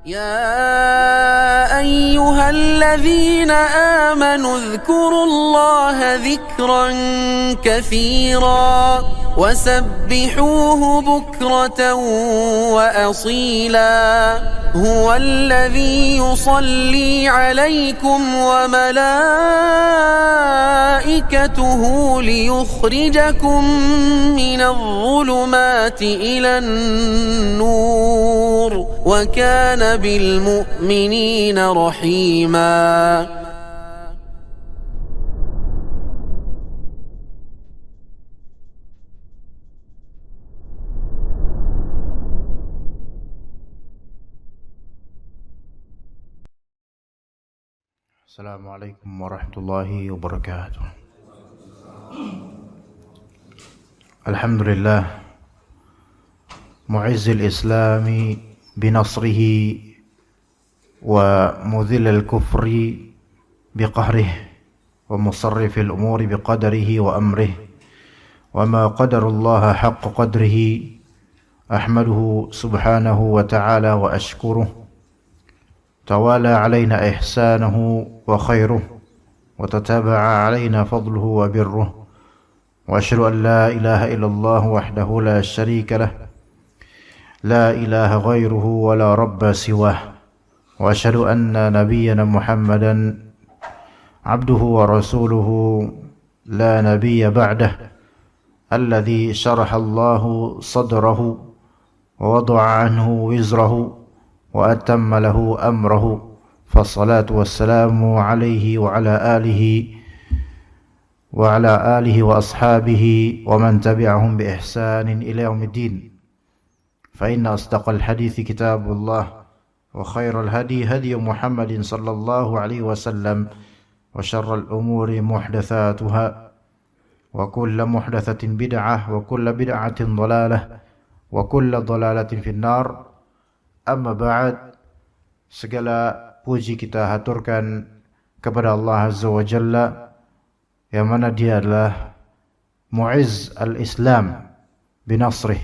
يا أيها الذين آمنوا اذكروا الله ذكرا كثيرا وسبحوه بكرة وأصيلا هو الذي يصلي عليكم وملائكته ليخرجكم من الظلمات إلى النور وكان بالمؤمنين رحيما. Assalamualaikum warahmatullahi wabarakatuh. Alhamdulillah mu'izzil islami binasrihi wa mudhillil kufri biqahrihi wa musarrifil umuri biqadarihi wa amrihi wa ma qadarullaha haqqa qadrihi ahmaduhu subhanahu wa ta'ala wa ashkuruh توالى علينا إحسانه وخيره وتتابع علينا فضله وبره وأشهد أن لا إله إلا الله وحده لا شريك له لا إله غيره ولا رب سواه وأشهد أن نبينا محمدا عبده ورسوله لا نبي بعده الذي شرح الله صدره ووضع عنه وزره وأتم له أمره فالصلاة والسلام عليه وعلى آله وأصحابه ومن تبعهم بإحسان إلى يوم الدين فإن أصدق الحديث كتاب الله وخير الهدي هدي محمد صلى الله عليه وسلم وشر الأمور محدثاتها وكل محدثة بدعة وكل بدعة ضلالة وكل ضلالة في النار. Amma ba'd, segala puji kita haturkan kepada Allah Azza wa Jalla yang mana dia adalah mu'izz al-Islam binasrih,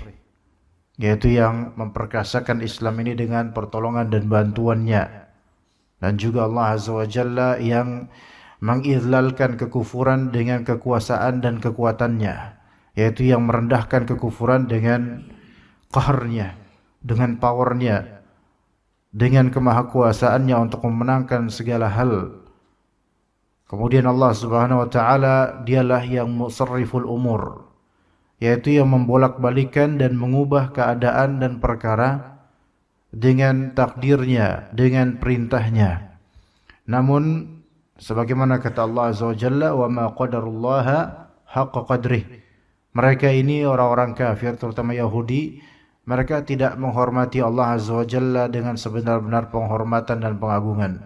yaitu yang memperkasakan Islam ini dengan pertolongan dan bantuannya, dan juga Allah Azza wa Jalla yang mengizlalkan kekufuran dengan kekuasaan dan kekuatannya, yaitu yang merendahkan kekufuran dengan qaharnya, dengan powernya, dengan kemahakuasaannya untuk memenangkan segala hal. Kemudian Allah Subhanahu wa taala dialah yang musarriful umur, yaitu yang membolak-balikan dan mengubah keadaan dan perkara dengan takdirnya, dengan perintahnya. Namun sebagaimana kata Allah Azza wa Jalla, wa ma qadarullaha haqqa qadrih, mereka ini orang-orang kafir, terutama Yahudi, mereka tidak menghormati Allah Azza wa Jalla dengan sebenar-benar penghormatan dan pengagungan.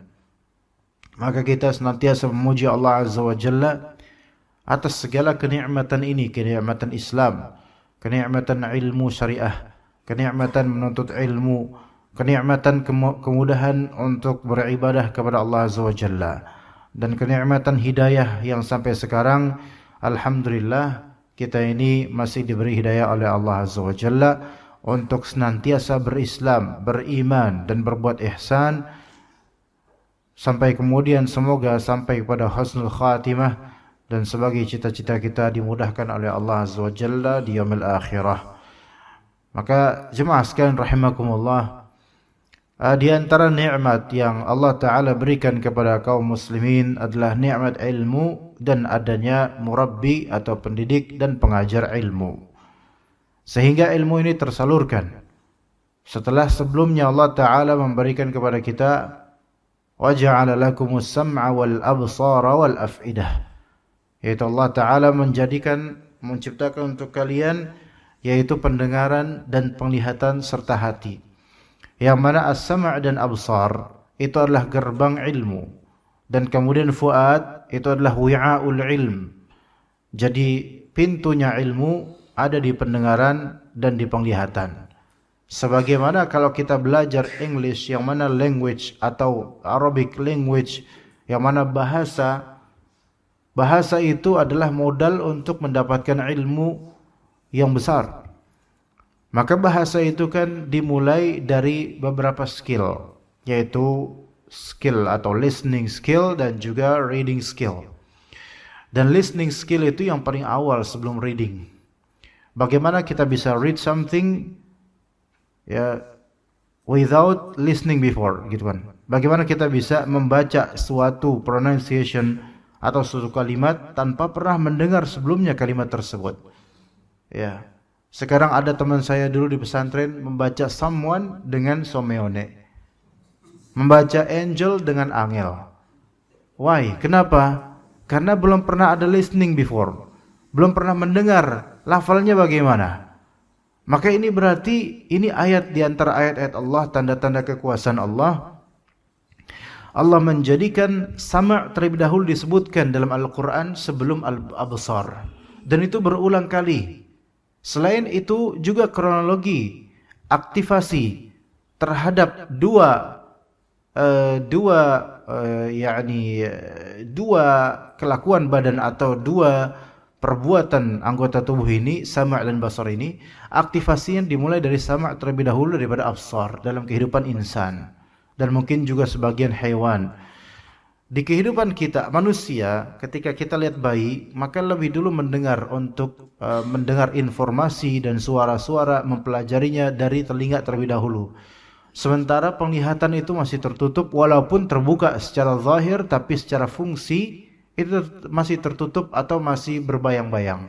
Maka kita senantiasa memuji Allah Azza wa Jalla atas segala kenikmatan ini, kenikmatan Islam, kenikmatan ilmu syariah, kenikmatan menuntut ilmu, kenikmatan kemudahan untuk beribadah kepada Allah Azza wa Jalla, dan kenikmatan hidayah yang sampai sekarang alhamdulillah kita ini masih diberi hidayah oleh Allah Azza wa Jalla untuk senantiasa berislam, beriman dan berbuat ihsan sampai kemudian semoga sampai kepada husnul khatimah, dan sebagai cita-cita kita dimudahkan oleh Allah Azza wa Jalla di yaumil akhirah. Maka jemaah sekalian rahimakumullah, di antara nikmat yang Allah Ta'ala berikan kepada kaum muslimin adalah nikmat ilmu dan adanya murabbi atau pendidik dan pengajar ilmu, sehingga ilmu ini tersalurkan. Setelah sebelumnya Allah Ta'ala memberikan kepada kita وَجَعَلَ لَكُمُ السَّمْعَ وَالْأَبْصَارَ وَالْأَفْئِدَةِ, yaitu Allah Ta'ala menciptakan untuk kalian yaitu pendengaran dan penglihatan serta hati, yang mana as-sam' dan absar itu adalah gerbang ilmu, dan kemudian fuad itu adalah wi'a'ul ilm. Jadi pintunya ilmu ada di pendengaran dan di penglihatan. Sebagaimana kalau kita belajar English, yang mana language atau Arabic language, yang mana bahasa itu adalah modal untuk mendapatkan ilmu yang besar. Maka bahasa itu kan dimulai dari beberapa skill. yaitu skill atau listening skill dan juga reading skill. Dan listening skill itu yang paling awal sebelum reading. Bagaimana kita bisa read something ya without listening before, gitu kan. Bagaimana kita bisa membaca suatu pronunciation atau suatu kalimat tanpa pernah mendengar sebelumnya kalimat tersebut. Ya. Sekarang ada teman saya dulu di pesantren membaca someone dengan someone. Membaca angel dengan angel. Why? Kenapa? Karena belum pernah ada listening before. Belum pernah mendengar lafalnya bagaimana. Maka ini berarti ini ayat di antara ayat-ayat Allah, tanda-tanda kekuasaan Allah. Allah menjadikan sama' terlebih dahulu disebutkan dalam Al-Quran sebelum al-absar. Dan itu berulang kali. Selain itu juga kronologi aktivasi terhadap dua kelakuan badan atau dua perbuatan anggota tubuh ini, sama' dan basar ini, aktivasinya dimulai dari sama' terlebih dahulu daripada absar dalam kehidupan insan dan mungkin juga sebagian hewan. Di kehidupan kita manusia, ketika kita lihat bayi, maka lebih dulu mendengar untuk mendengar informasi dan suara-suara, mempelajarinya dari telinga terlebih dahulu. Sementara penglihatan itu masih tertutup, walaupun terbuka secara zahir, tapi secara fungsi itu masih tertutup atau masih berbayang-bayang.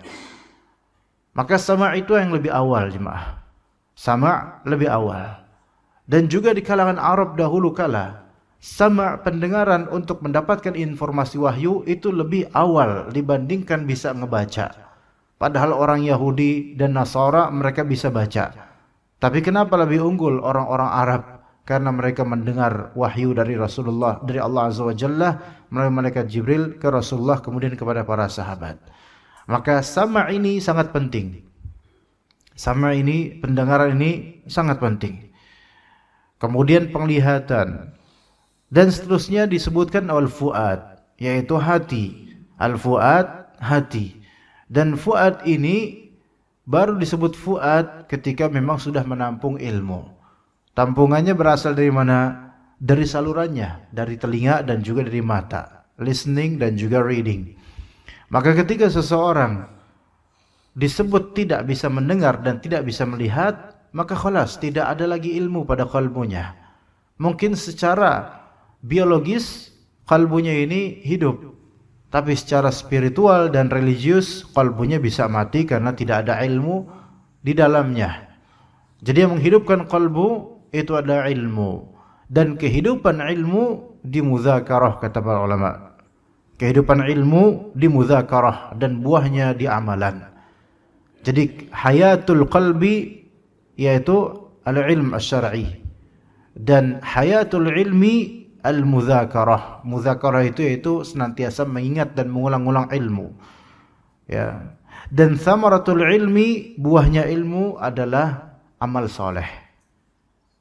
Maka sama' itu yang lebih awal, jemaah. Sama' lebih awal. Dan juga di kalangan Arab dahulu kala, sama' pendengaran untuk mendapatkan informasi wahyu itu lebih awal dibandingkan bisa ngebaca. Padahal orang Yahudi dan Nasara mereka bisa baca. Tapi kenapa lebih unggul orang-orang Arab? Karena mereka mendengar wahyu dari Rasulullah, dari Allah Azza wa Jalla melalui malaikat Jibril ke Rasulullah kemudian kepada para sahabat. Maka sama' ini sangat penting. Sama' ini, pendengaran ini sangat penting. Kemudian penglihatan. Dan seterusnya disebutkan al-fuad, yaitu hati. Al-fuad, hati. Dan fuad ini baru disebut fuad ketika memang sudah menampung ilmu. Tampungannya berasal dari mana? Dari salurannya, dari telinga dan juga dari mata. Listening dan juga reading. Maka ketika seseorang disebut tidak bisa mendengar dan tidak bisa melihat, maka khalas, tidak ada lagi ilmu pada kalbunya. Mungkin secara biologis kalbunya ini hidup, tapi secara spiritual dan religius kalbunya bisa mati karena tidak ada ilmu di dalamnya. Jadi yang menghidupkan kalbu itu adalah ilmu, dan kehidupan ilmu di mudzakarah, kata para ulama. Kehidupan ilmu di mudzakarah dan buahnya di amalan. Jadi hayatul qalbi yaitu al-ilm asy-syar'i, dan hayatul ilmi al-mudzakarah. Mudzakarah itu yaitu senantiasa mengingat dan mengulang-ulang ilmu. Ya. Dan thamaratul ilmi, buahnya ilmu adalah amal soleh.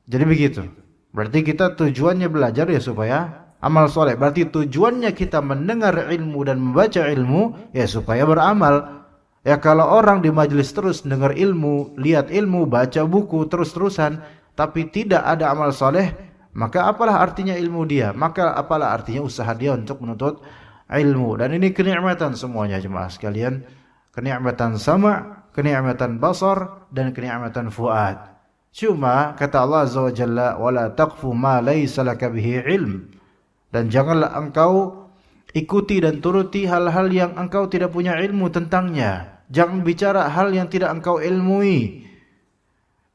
Jadi begitu. Berarti kita tujuannya belajar ya supaya amal soleh. Berarti tujuannya kita mendengar ilmu dan membaca ilmu ya supaya beramal. Ya kalau orang di majelis terus dengar ilmu, lihat ilmu, baca buku terus-terusan, tapi tidak ada amal soleh, maka apalah artinya ilmu dia? Maka apalah artinya usaha dia untuk menuntut ilmu? Dan ini kenikmatan semuanya jemaah sekalian. Kenikmatan sama', kenikmatan basar, dan kenikmatan fuad. Cuma kata Allah Azza wa Jalla, wala taqfu ma laysa laka bihi ilm. Dan janganlah engkau ikuti dan turuti hal-hal yang engkau tidak punya ilmu tentangnya. Jangan bicara hal yang tidak engkau ilmui.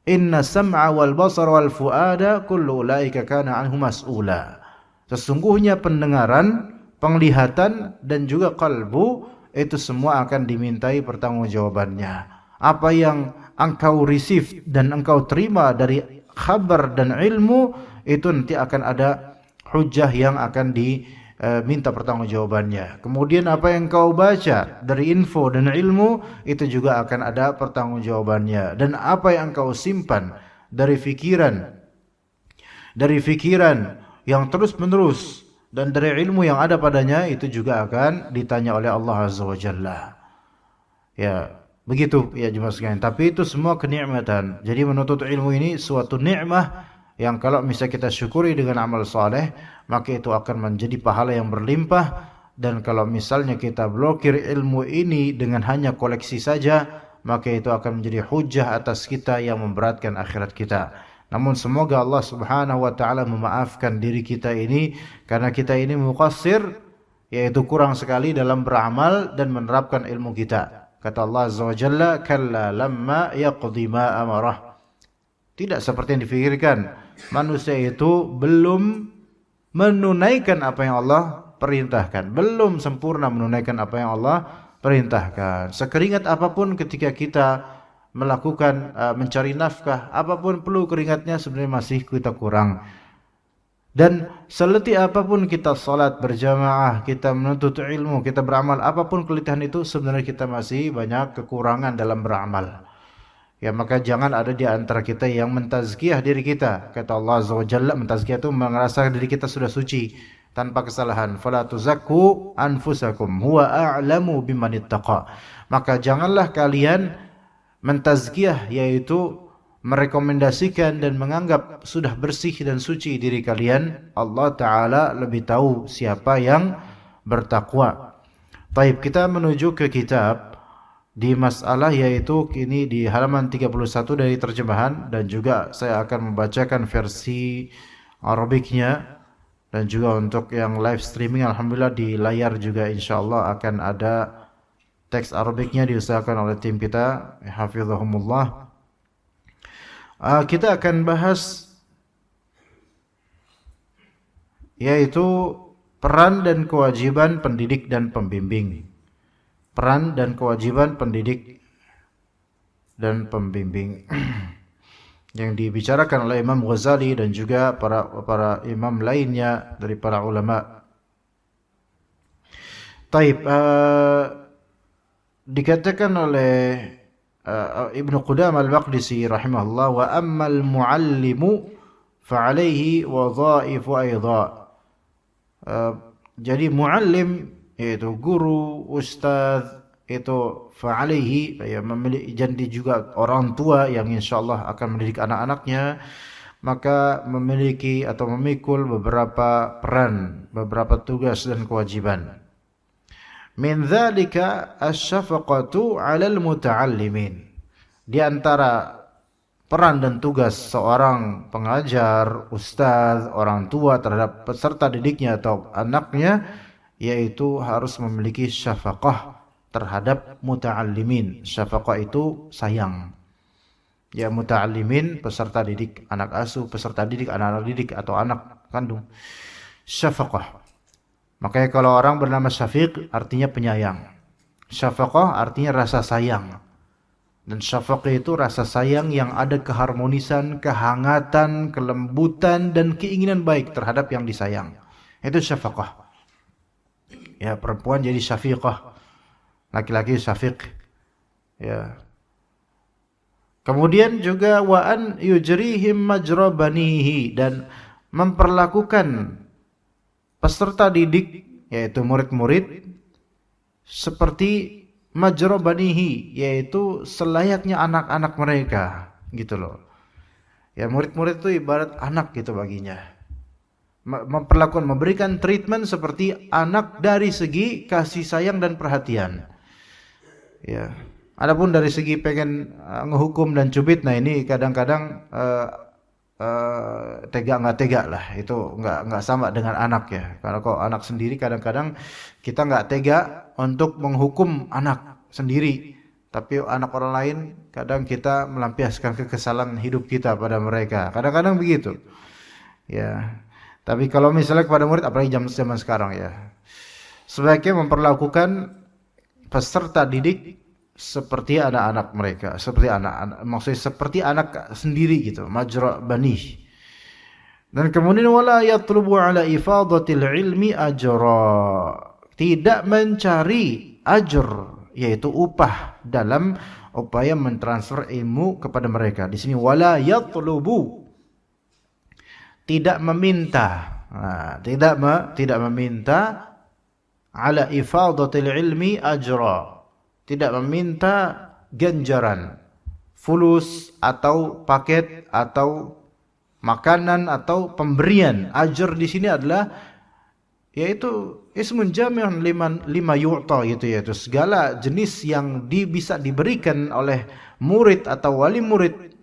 Inna sam'a wal basar wal fuada kullu ulaika kana anhu mas'ula. Sesungguhnya pendengaran, penglihatan dan juga kalbu itu semua akan dimintai pertanggungjawabannya. Apa yang engkau receive dan engkau terima dari khabar dan ilmu itu nanti akan ada hujjah yang akan diminta pertanggungjawabannya. Kemudian apa yang kau baca dari info dan ilmu itu juga akan ada pertanggungjawabannya. Dan apa yang kau simpan dari fikiran yang terus menerus dan dari ilmu yang ada padanya itu juga akan ditanya oleh Allah Azza wa Jalla. Ya, begitu ya jemaah sekalian. Tapi itu semua kenikmatan. Jadi menuntut ilmu ini suatu nikmah yang kalau misalnya kita syukuri dengan amal soleh, maka itu akan menjadi pahala yang berlimpah. Dan kalau misalnya kita blokir ilmu ini dengan hanya koleksi saja, maka itu akan menjadi hujah atas kita yang memberatkan akhirat kita. Namun semoga Allah Subhanahu wa taala memaafkan diri kita ini, karena kita ini muqassir, yaitu kurang sekali dalam beramal dan menerapkan ilmu kita. Kata Allah Azza wa Jalla, kalla lamma yaqdi ma amarah. Tidak seperti yang dipikirkan. Manusia itu belum menunaikan apa yang Allah perintahkan. Belum sempurna menunaikan apa yang Allah perintahkan. Sekeringat apapun ketika kita melakukan mencari nafkah, apapun perlu keringatnya, sebenarnya masih kita kurang. Dan seletih apapun kita salat berjamaah, kita menuntut ilmu, kita beramal, apapun keletihan itu, sebenarnya kita masih banyak kekurangan dalam beramal. Ya, maka jangan ada di antara kita yang mentazkiyah diri kita. Kata Allah Azza wa Jalla, mentazkiyah itu merasa diri kita sudah suci tanpa kesalahan. Fala tuzakku anfusakum huwa a'lamu biman ittaqa. Maka janganlah kalian mentazkiyah, yaitu merekomendasikan dan menganggap sudah bersih dan suci diri kalian. Allah Ta'ala lebih tahu siapa yang bertakwa. Baik, kita menuju ke kitab di masalah, yaitu kini di halaman 31 dari terjemahan, dan juga saya akan membacakan versi Arabiknya, dan juga untuk yang live streaming alhamdulillah di layar juga insyaallah akan ada teks Arabiknya diusahakan oleh tim kita, hafizahumullah. Kita akan bahas yaitu peran dan kewajiban pendidik dan pembimbing. Peran dan kewajiban pendidik dan pembimbing yang dibicarakan oleh Imam Ghazali dan juga para imam lainnya dari para ulama. Taib, dikatakan oleh Ibnu Qudamah al-Maqdisi rahimahullah, wa ammal muallimu fa'alaihi wadhaifu aidha. Jadi muallim, yaitu guru, ustaz, itu fa'alaihi, ya, memiliki, jadi juga orang tua yang insyaallah akan mendidik anak-anaknya, maka memiliki atau memikul beberapa peran, beberapa tugas dan kewajiban. Min dzalika asy-syafaqatu 'alal muta'allimin. Di antara peran dan tugas seorang pengajar, ustaz, orang tua terhadap peserta didiknya atau anaknya, yaitu harus memiliki syafaqah terhadap muta'allimin. Syafaqah itu sayang. Ya, muta'allimin peserta didik, anak asuh, peserta didik, anak-anak didik atau anak kandung. Syafaqah. Makanya kalau orang bernama Syafiq artinya penyayang. Syafaqah artinya rasa sayang. Dan syafaqah itu rasa sayang yang ada keharmonisan, kehangatan, kelembutan dan keinginan baik terhadap yang disayang. Itu syafaqah. Ya, perempuan jadi syafiqah, laki-laki syafiq. Ya. Kemudian juga wa an yujrihim majra banihi, dan memperlakukan peserta didik, yaitu murid-murid, seperti majra banihi, yaitu selayaknya anak-anak mereka, gitu loh. Ya, murid-murid itu ibarat anak gitu baginya. Memperlakukan, memberikan treatment seperti anak dari segi kasih sayang dan perhatian. Ya. Adapun dari segi pengen ngehukum dan cubit, nah ini kadang-kadang tega nggak tega lah, itu nggak sama dengan anak ya. Karena kok anak sendiri kadang-kadang kita nggak tega untuk menghukum anak sendiri, tapi anak orang lain kadang kita melampiaskan kekesalan hidup kita pada mereka. Kadang-kadang begitu. Ya. Tapi kalau misalnya kepada murid, apalagi zaman sekarang ya, sebaiknya memperlakukan peserta didik seperti anak-anak mereka, seperti anak-anak, maksudnya seperti anak sendiri gitu, majra banih. Dan kemudian wala yatlubu ala ifadatil ilmi ajra, tidak mencari ajr, yaitu upah dalam upaya mentransfer ilmu kepada mereka. Di sini wala yatlubu, tidak meminta, tidak meminta ala ifadatil ilmi ajra, tidak meminta ganjaran, fulus atau paket atau makanan atau pemberian. Ajr di sini adalah yaitu ismun jami' lima yu'ta gitu, yaitu segala jenis yang bisa diberikan oleh murid atau wali murid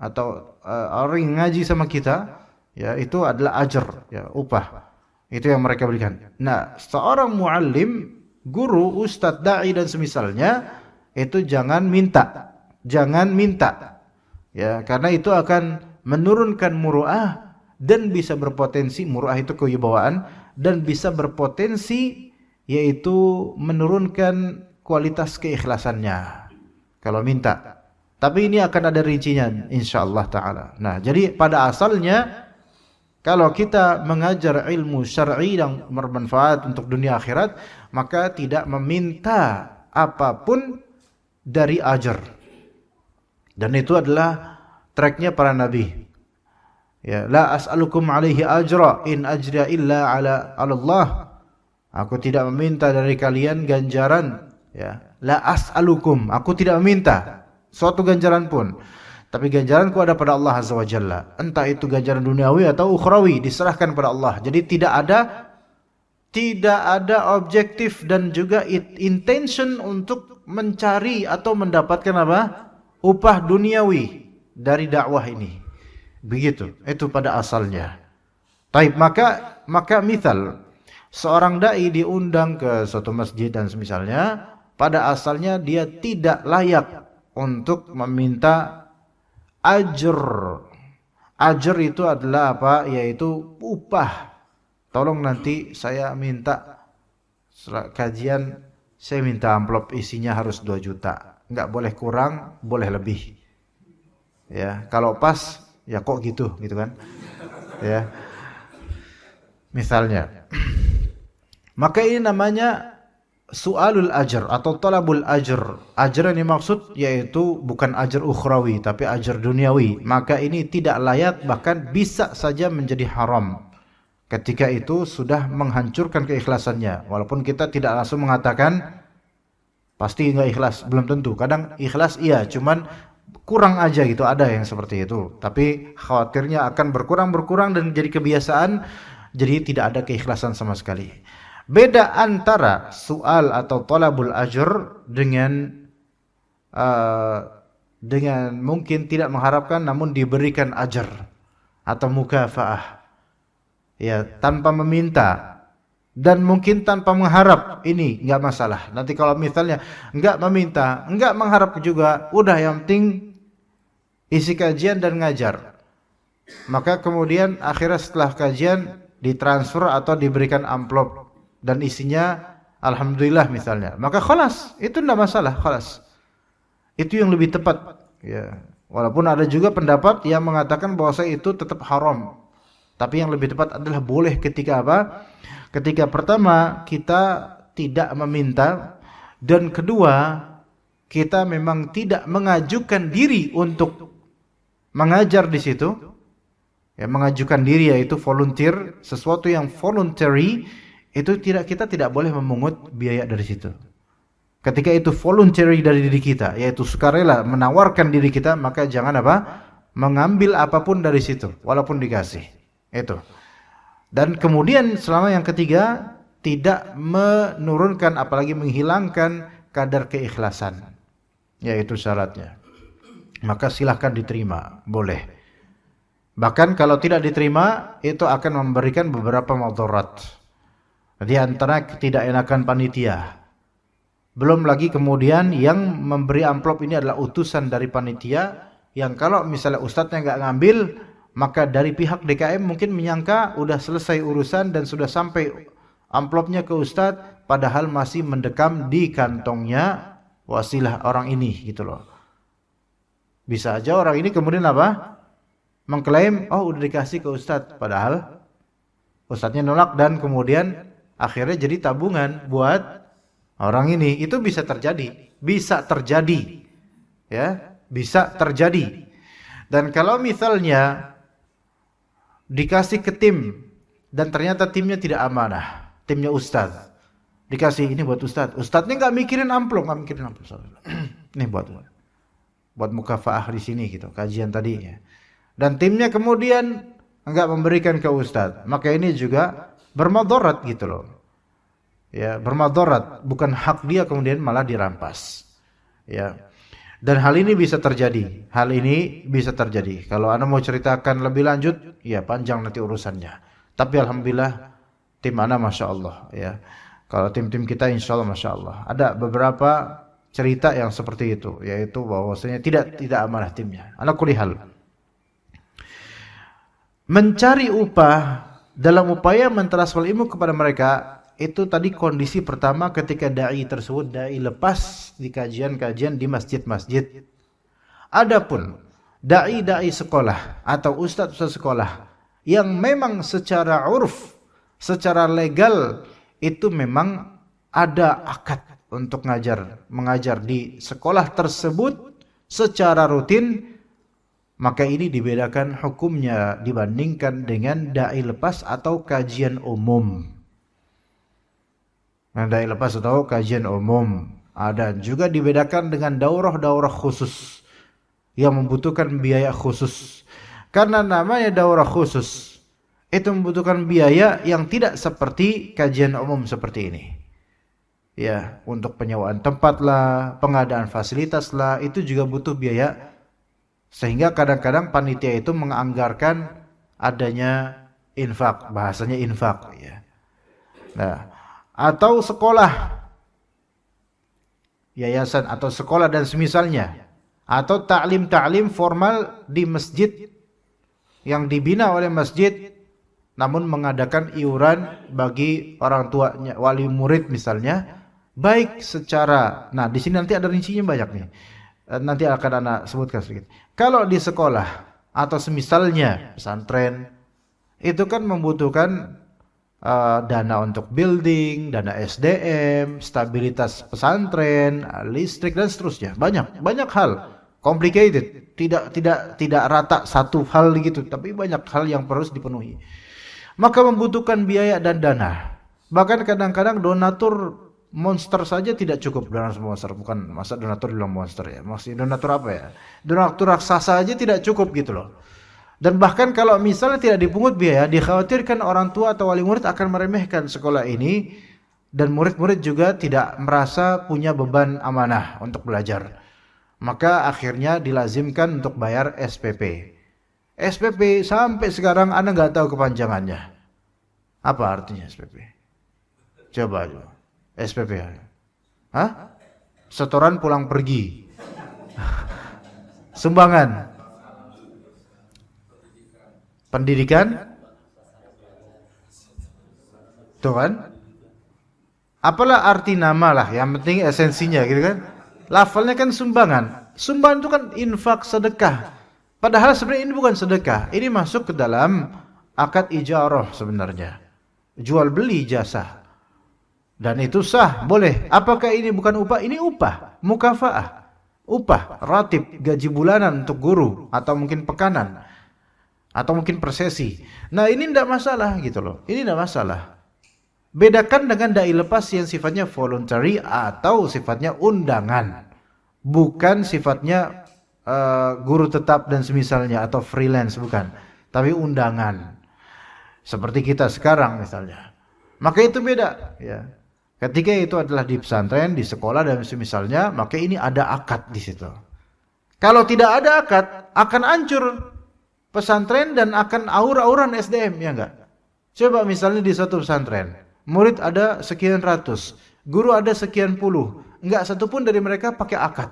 atau orang yang ngaji sama kita, ya itu adalah ajr, ya upah. Itu yang mereka berikan. Nah, seorang muallim, guru, ustadz, dai dan semisalnya itu jangan minta. Ya, karena itu akan menurunkan muru'ah dan bisa berpotensi, muru'ah itu kewibawaan, dan bisa berpotensi yaitu menurunkan kualitas keikhlasannya kalau minta. Tapi ini akan ada rincinya insyaallah taala. Nah, jadi pada asalnya kalau kita mengajar ilmu syar'i yang bermanfaat untuk dunia akhirat, maka tidak meminta apapun dari ajar. Dan itu adalah tracknya para nabi. Ya, la as'alukum alaihi ajra in ajra illa ala Allah. Aku tidak meminta dari kalian ganjaran, ya. La as'alukum, aku tidak meminta suatu ganjaran pun. Tapi ganjaranku ada pada Allah Azza wa Jalla. Entah itu ganjaran duniawi atau ukhrawi, diserahkan pada Allah. Jadi tidak ada objektif dan juga intention untuk mencari atau mendapatkan apa? Upah duniawi dari dakwah ini. Begitu, itu pada asalnya. Taib, maka misal seorang dai diundang ke suatu masjid dan semisalnya, pada asalnya dia tidak layak untuk meminta ajr. Ajr itu adalah apa? Yaitu upah. Tolong nanti saya minta kajian, saya minta amplop isinya harus 2 juta. Enggak boleh kurang, boleh lebih. Ya, kalau pas ya kok gitu kan, ya misalnya. Maka ini namanya su'alul ajr atau talabul ajr. Ajr yang dimaksud yaitu bukan ajr ukhrawi tapi ajr duniawi. Maka ini tidak layak, bahkan bisa saja menjadi haram ketika itu sudah menghancurkan keikhlasannya. Walaupun kita tidak langsung mengatakan pasti enggak ikhlas, belum tentu. Kadang ikhlas iya, cuman kurang aja gitu, ada yang seperti itu. Tapi khawatirnya akan berkurang dan jadi kebiasaan, jadi tidak ada keikhlasan sama sekali. Beda antara soal atau talabul ajr dengan mungkin tidak mengharapkan namun diberikan ajr atau mukafaah. Ya, tanpa meminta dan mungkin tanpa mengharap, ini enggak masalah. Nanti kalau misalnya enggak meminta, enggak mengharap juga, udah yang penting isi kajian dan ngajar. Maka kemudian akhirnya setelah kajian ditransfer atau diberikan amplop dan isinya alhamdulillah misalnya. Maka khalas, itu enggak masalah, khalas. Itu yang lebih tepat, ya. Walaupun ada juga pendapat yang mengatakan bahwa itu tetap haram. Tapi yang lebih tepat adalah boleh ketika apa? Ketika pertama kita tidak meminta dan kedua kita memang tidak mengajukan diri untuk mengajar di situ. Ya, mengajukan diri yaitu volunteer, sesuatu yang voluntary itu kita tidak boleh memungut biaya dari situ. Ketika itu voluntary dari diri kita, yaitu sukarela menawarkan diri kita, maka jangan apa? Mengambil apapun dari situ walaupun dikasih. Itu. Dan kemudian selama yang ketiga tidak menurunkan apalagi menghilangkan kadar keikhlasan. Yaitu syaratnya. Maka silahkan diterima, boleh. Bahkan kalau tidak diterima itu akan memberikan beberapa mudarat. Di antara ketidakenakan panitia. Belum lagi kemudian yang memberi amplop ini adalah utusan dari panitia, yang kalau misalnya ustadznya enggak ngambil, maka dari pihak DKM mungkin menyangka udah selesai urusan dan sudah sampai amplopnya ke ustadz, padahal masih mendekam di kantongnya wasilah orang ini gitu loh. Bisa aja orang ini kemudian apa? Mengklaim, oh udah dikasih ke ustadz, padahal ustadznya nolak dan kemudian akhirnya jadi tabungan buat orang ini. Itu bisa terjadi, ya, bisa terjadi. Dan kalau misalnya dikasih ke tim dan ternyata timnya tidak amanah, timnya ustadz, dikasih ini buat ustadznya nggak mikirin amplop. Ini buat mukafaah di sini gitu, kajian tadi ya. dan timnya kemudian enggak memberikan ke ustadz, maka ini juga bermadarat gitu loh. Ya, bermadarat, bukan hak dia kemudian malah dirampas. Ya. Dan hal ini bisa terjadi. Hal ini bisa terjadi. Kalau Anda mau ceritakan lebih lanjut, ya panjang nanti urusannya. Tapi alhamdulillah tim Anda Masya Allah. Ya. Kalau tim-tim kita insya Allah Masya Allah. Ada beberapa cerita yang seperti itu, yaitu bahwasanya tidak amanah timnya. Ala kulli hal. Mencari upah dalam upaya mentransfer ilmu kepada mereka, itu tadi kondisi pertama ketika dai tersebut lepas di kajian-kajian di masjid-masjid. Adapun dai sekolah atau ustadz sekolah yang memang secara urf, secara legal itu memang ada akad untuk mengajar di sekolah tersebut secara rutin, maka ini dibedakan hukumnya dibandingkan dengan dai lepas atau kajian umum. Nah, dai lepas atau kajian umum ada juga dibedakan dengan daurah khusus yang membutuhkan biaya khusus. Karena namanya daurah khusus itu membutuhkan biaya yang tidak seperti kajian umum seperti ini. Ya, untuk penyewaan tempat lah, pengadaan fasilitas lah, itu juga butuh biaya. Sehingga kadang-kadang panitia itu menganggarkan adanya infak, bahasanya infak ya. Nah, atau sekolah, yayasan atau sekolah dan semisalnya, atau ta'lim formal di masjid yang dibina oleh masjid, namun mengadakan iuran bagi orang tuanya, wali murid misalnya, baik secara, nah di sini nanti ada rincinya banyak nih, nanti akan anak sebutkan sedikit. Kalau di sekolah atau semisalnya pesantren, itu kan membutuhkan dana untuk building, dana SDM, stabilitas pesantren, listrik dan seterusnya. Banyak hal, complicated, tidak rata satu hal gitu, tapi banyak hal yang harus dipenuhi. Maka membutuhkan biaya dan dana. Bahkan kadang-kadang donatur monster saja tidak cukup. Donatur monster, bukan masa donatur bilang monster ya. Maksudnya donatur apa ya? Donatur raksasa aja tidak cukup gitu loh. Dan bahkan kalau misalnya tidak dipungut biaya, dikhawatirkan orang tua atau wali murid akan meremehkan sekolah ini, dan murid-murid juga tidak merasa punya beban amanah untuk belajar. Maka akhirnya dilazimkan untuk bayar SPP. SPP sampai sekarang Anda nggak tahu kepanjangannya. Apa artinya SPP? Coba. SPP. Hah? Setoran pulang pergi. Sumbangan. Pendidikan. Tuh kan? Apalah arti nama lah, yang penting esensinya gitu kan. Lafalnya kan sumbangan. Sumbangan itu kan infak, sedekah. Padahal sebenarnya ini bukan sedekah. Ini masuk ke dalam akad ijarah sebenarnya. Jual beli jasa. Dan itu sah, boleh. Apakah ini bukan upah? Ini upah, mukafaah. Upah, ratib, gaji bulanan untuk guru, atau mungkin pekanan, atau mungkin per sesi. Nah ini tidak masalah gitu loh. Ini tidak masalah. Bedakan dengan dai lepas yang sifatnya voluntary atau sifatnya undangan. Bukan sifatnya guru tetap dan semisalnya atau freelance, bukan. Tapi undangan. Seperti kita sekarang misalnya. Maka itu beda ya. Ketika itu adalah di pesantren, di sekolah dan semisalnya, maka ini ada akad di situ. Kalau tidak ada akad, akan hancur pesantren dan akan aur-auran SDM, ya enggak? Coba misalnya di satu pesantren, murid ada sekian ratus, guru ada sekian puluh, enggak satupun dari mereka pakai akad.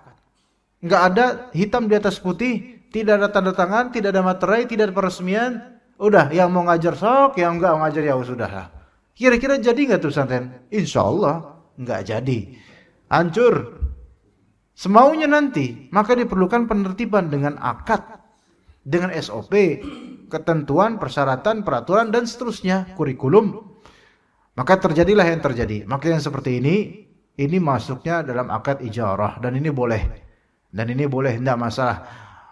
Enggak ada hitam di atas putih, tidak ada tanda tangan, tidak ada materai, tidak ada peresmian. Udah, yang mau ngajar sok, yang enggak mau ngajar ya sudahlah. Kira-kira jadi enggak tuh pesantren? Insya Allah enggak jadi. Hancur. Semaunya nanti, maka diperlukan penertiban dengan akad, dengan SOP, ketentuan, persyaratan, peraturan dan seterusnya, kurikulum. Maka terjadilah yang terjadi. Maka yang seperti ini masuknya dalam akad ijarah dan ini boleh. Dan ini boleh, tidak masalah.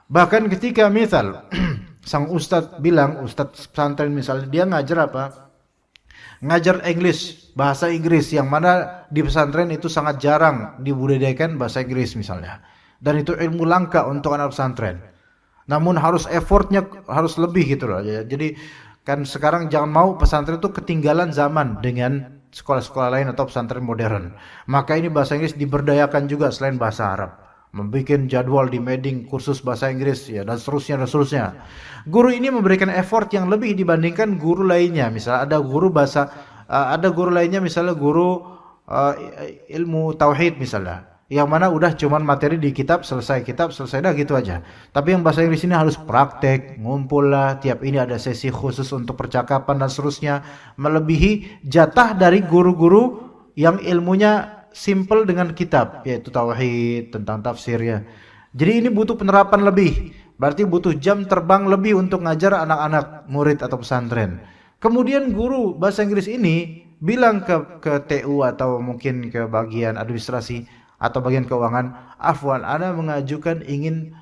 Bahkan ketika misal sang ustadz bilang, ustadz pesantren misalnya, dia ngajar apa? Ngajar English, bahasa Inggris, yang mana di pesantren itu sangat jarang dibudidayakan bahasa Inggris misalnya. Dan itu ilmu langka untuk anak pesantren. Namun harus effortnya harus lebih gitu loh. Jadi kan sekarang jangan mau pesantren itu ketinggalan zaman dengan sekolah-sekolah lain atau pesantren modern. Maka ini bahasa Inggris diberdayakan juga selain bahasa Arab. Membuat jadwal di Meding kursus bahasa Inggris ya dan seterusnya dan seterusnya. Guru ini memberikan effort yang lebih dibandingkan guru lainnya. Misalnya ada guru bahasa ada guru lainnya misalnya guru ilmu tauhid misalnya. Yang mana udah cuman materi di kitab selesai dah gitu aja. Tapi yang bahasa Inggris ini harus praktek, ngumpul lah, tiap ini ada sesi khusus untuk percakapan dan seterusnya, melebihi jatah dari guru-guru yang ilmunya simple dengan kitab, yaitu tauhid, tentang tafsir ya. Jadi ini butuh penerapan lebih. Berarti butuh jam terbang lebih untuk ngajar anak-anak murid atau pesantren. Kemudian guru bahasa Inggris ini bilang ke TU atau mungkin ke bagian administrasi atau bagian keuangan, afwan, ana mengajukan ingin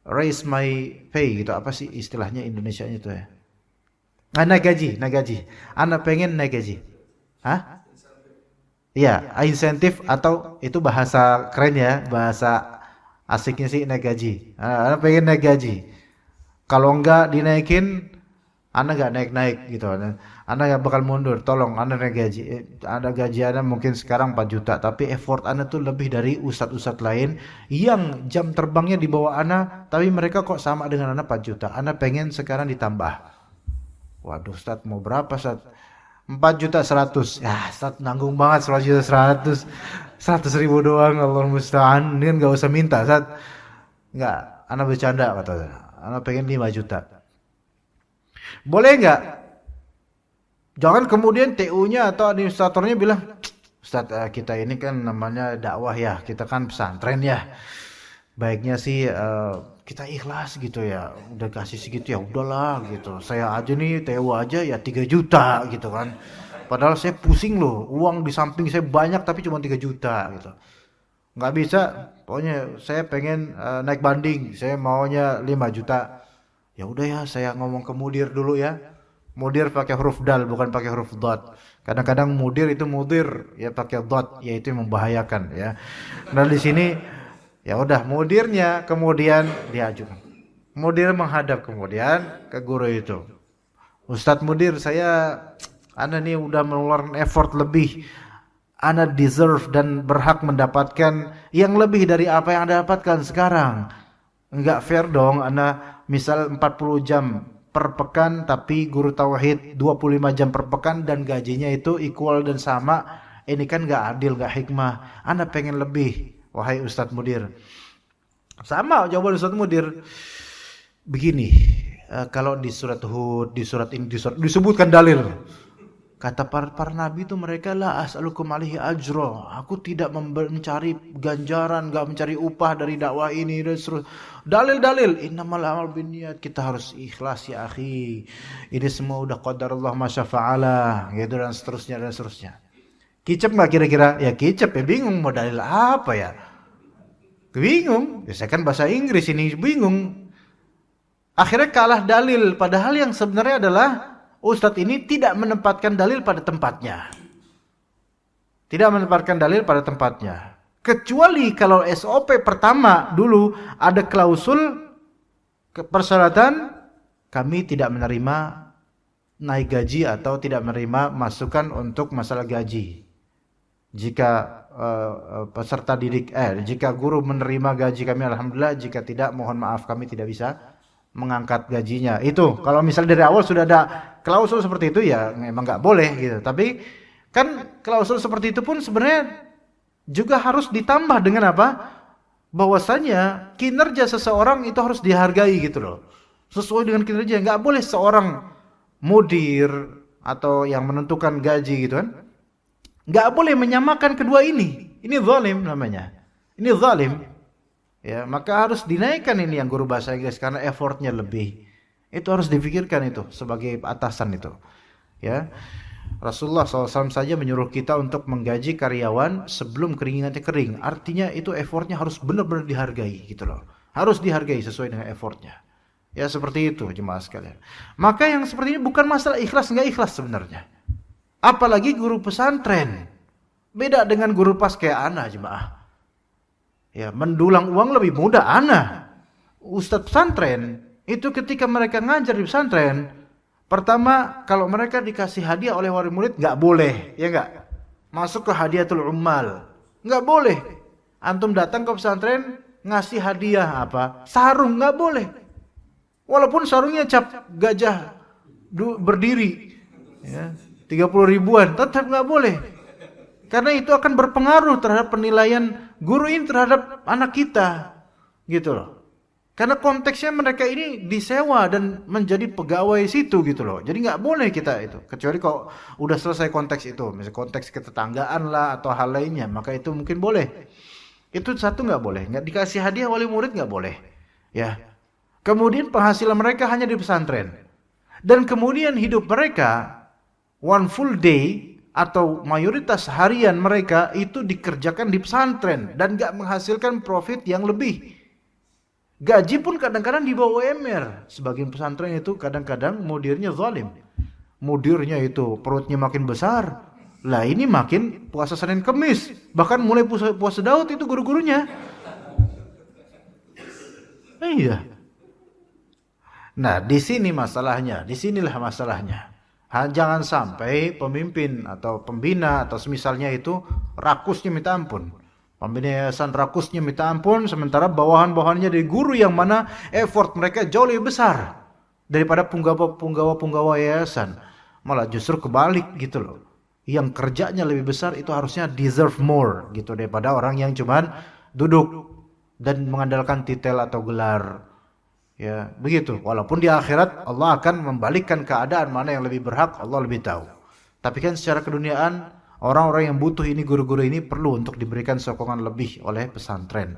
raise my pay gitu, apa sih istilahnya Indonesianya itu ya? Naik gaji. Ana pengen naik gaji. Hah? Iya, insentif atau itu bahasa keren ya, bahasa asiknya sih naik gaji. Ana pengen naik gaji. Kalau enggak dinaikin, ana enggak naik-naik gitu. Anda yang bakal mundur, tolong Anda naik gaji. Ada gaji Anda mungkin sekarang 4 juta, tapi effort Anda tuh lebih dari ustadz-ustadz lain yang jam terbangnya di bawah Anda, tapi mereka kok sama dengan Anda 4 juta. Anda pengen sekarang ditambah. Waduh, Ustadz mau berapa, Ustadz? 4 juta 100. Ya, Ustadz nanggung banget 4 juta 100. 100 ribu doang, Allah musta'an. Ini kan gak usah minta, Ustadz. Enggak, Anda bercanda katanya. Anda pengen 5 juta. Boleh enggak? Jangan kemudian TU-nya atau administratornya bilang, Ustaz, kita ini kan namanya dakwah ya, kita kan pesantren ya. Baiknya sih kita ikhlas gitu ya. Udah kasih segitu ya udahlah gitu. Saya aja nih TU aja ya 3 juta gitu kan. Padahal saya pusing loh, uang di samping saya banyak tapi cuma 3 juta gitu. Nggak bisa, pokoknya saya pengen naik banding, saya maunya 5 juta. Ya udah ya, saya ngomong ke mudir dulu ya. Mudir pakai huruf dal bukan pakai huruf dot. Kadang-kadang mudir itu mudir ya pakai dot, yaitu membahayakan ya. Nah di sini ya udah mudirnya kemudian diajukan. Mudir menghadap kemudian ke guru itu. Ustadz mudir, Anda nih udah mengeluarkan effort lebih. Anda deserve dan berhak mendapatkan yang lebih dari apa yang Anda dapatkan sekarang. Enggak fair dong Anda misal 40 jam per pekan tapi guru tauhid 25 jam per pekan dan gajinya itu equal dan sama. Ini kan gak adil, gak hikmah. Anda pengen lebih, wahai Ustadz Mudir. Sama jawaban Ustadz Mudir. Begini, kalau di surat Hud, di surat ini, disebutkan dalil. Kata para nabi itu mereka la as'alukum alaihi ajro. Aku tidak mencari ganjaran, enggak mencari upah dari dakwah ini dan seterusnya. Dalil-dalil innamal amal binniyat, kita harus ikhlas ya akhi. Ini semua udah qadarullah masyafa'ala gitu dan seterusnya. Kicep enggak kira-kira? Ya kicep ya, bingung mau dalil apa ya? Bingung. Ya saya kan bahasa Inggris ini bingung. Akhirnya kalah dalil padahal yang sebenarnya adalah Ustadz ini tidak menempatkan dalil pada tempatnya. Tidak menempatkan dalil pada tempatnya. Kecuali kalau SOP pertama dulu ada klausul persyaratan kami tidak menerima naik gaji atau tidak menerima masukan untuk masalah gaji. Jika peserta didik jika guru menerima gaji kami alhamdulillah, jika tidak mohon maaf kami tidak bisa mengangkat gajinya. Itu kalau misalnya dari awal sudah ada klausul seperti itu ya memang nggak boleh gitu. Tapi kan klausul seperti itu pun sebenarnya juga harus ditambah dengan apa? Bahwasanya kinerja seseorang itu harus dihargai gitu loh. Sesuai dengan kinerja. Nggak boleh seorang mudir atau yang menentukan gaji gitu kan, nggak boleh menyamakan kedua ini. Ini zalim namanya. Ini zalim. Ya, maka harus dinaikkan ini yang guru bahasa Inggris karena effortnya lebih. Itu harus dipikirkan itu sebagai atasan itu. Ya, Rasulullah SAW saja menyuruh kita untuk menggaji karyawan sebelum keringatnya kering. Artinya itu effortnya harus benar-benar dihargai gitu loh. Harus dihargai sesuai dengan effortnya. Ya seperti itu jemaah sekalian. Maka yang seperti ini bukan masalah ikhlas nggak ikhlas sebenarnya. Apalagi guru pesantren. Beda dengan guru pas kayak ana jemaah. Ya, mendulang uang lebih mudah ana. ustadz pesantren itu ketika mereka ngajar di pesantren, pertama kalau mereka dikasih hadiah oleh wali murid nggak boleh, ya nggak? Masuk ke hadiatul ummal, nggak boleh. Antum datang ke pesantren ngasih hadiah apa? Sarung, nggak boleh. Walaupun sarungnya cap gajah berdiri, ya, 30 ribuan, tetap nggak boleh. Karena itu akan berpengaruh terhadap penilaian guru ini terhadap anak kita, gitu loh. Karena konteksnya mereka ini disewa dan menjadi pegawai situ, gitu loh. Jadi nggak boleh kita itu, kecuali kalau udah selesai konteks itu, misalnya konteks ketetanggaan lah atau hal lainnya, maka itu mungkin boleh. Itu satu nggak boleh, nggak dikasih hadiah wali murid nggak boleh, ya. Kemudian penghasilan mereka hanya di pesantren, dan kemudian hidup mereka one full day atau mayoritas harian mereka itu dikerjakan di pesantren dan gak menghasilkan profit yang lebih. Gaji pun kadang-kadang di bawah UMR. Sebagian pesantren itu kadang-kadang mudirnya zalim. Mudirnya itu perutnya makin besar. Lah ini makin puasa Senin Kemis. Bahkan mulai puasa Daud itu guru-gurunya. Iya. Nah, di sini masalahnya, disinilah masalahnya. Jangan sampai pemimpin atau pembina atau semisalnya itu rakusnya minta ampun. Pembina yayasan rakusnya minta ampun, sementara bawahan-bawahannya dari guru yang mana effort mereka jauh lebih besar daripada punggawa-punggawa yayasan. Malah justru kebalik gitu loh. Yang kerjanya lebih besar itu harusnya deserve more gitu daripada orang yang cuman duduk dan mengandalkan titel atau gelar. Ya, begitu. Walaupun di akhirat Allah akan membalikkan keadaan, mana yang lebih berhak Allah lebih tahu. Tapi kan secara keduniaan orang-orang yang butuh ini, guru-guru ini perlu untuk diberikan sokongan lebih oleh pesantren.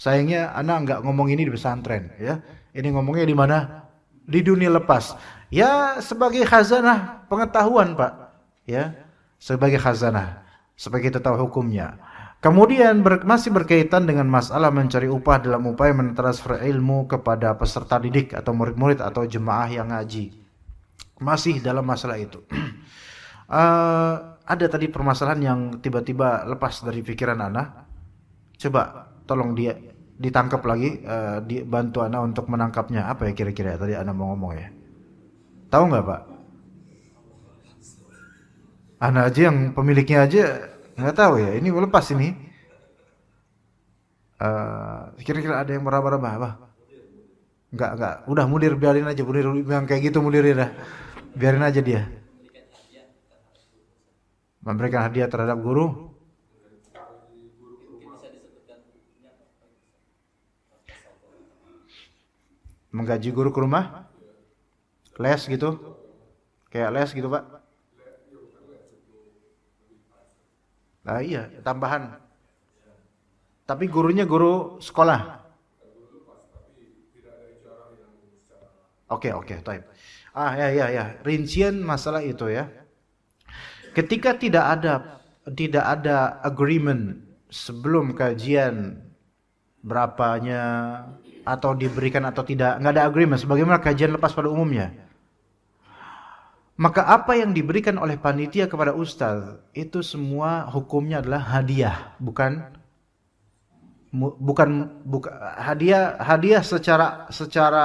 Sayangnya anak enggak ngomong ini di pesantren, ya. Ini ngomongnya di mana? Di dunia lepas. Ya, sebagai khazanah pengetahuan, Pak. Ya, sebagai khazanah supaya kita tahu hukumnya. Kemudian masih berkaitan dengan masalah mencari upah dalam upaya mentransfer ilmu kepada peserta didik atau murid-murid atau jemaah yang ngaji. Masih dalam masalah itu. Ada tadi permasalahan yang tiba-tiba lepas dari pikiran Ana. Coba tolong dia ditangkap lagi, dibantu Ana untuk menangkapnya. Apa ya kira-kira tadi Ana mau ngomong ya? Tahu nggak Pak? Ana aja yang pemiliknya aja nggak tahu ya, ini lepas ini. Kira-kira ada yang meraba-raba apa? Enggak. Udah mudir, biarin aja, mudir yang kayak gitu mudirin dah. Biarin aja dia. Memberikan hadiah terhadap guru. Menggaji guru ke rumah? Les gitu? Kayak les gitu, Pak? Nah, iya, tambahan. Tapi gurunya guru sekolah. Oke, taib. Ya. Rincian masalah itu ya. Ketika tidak ada agreement sebelum kajian berapanya atau diberikan atau tidak, nggak ada agreement sebagaimana kajian lepas pada umumnya. Maka apa yang diberikan oleh panitia kepada ustaz itu semua hukumnya adalah hadiah, bukan hadiah secara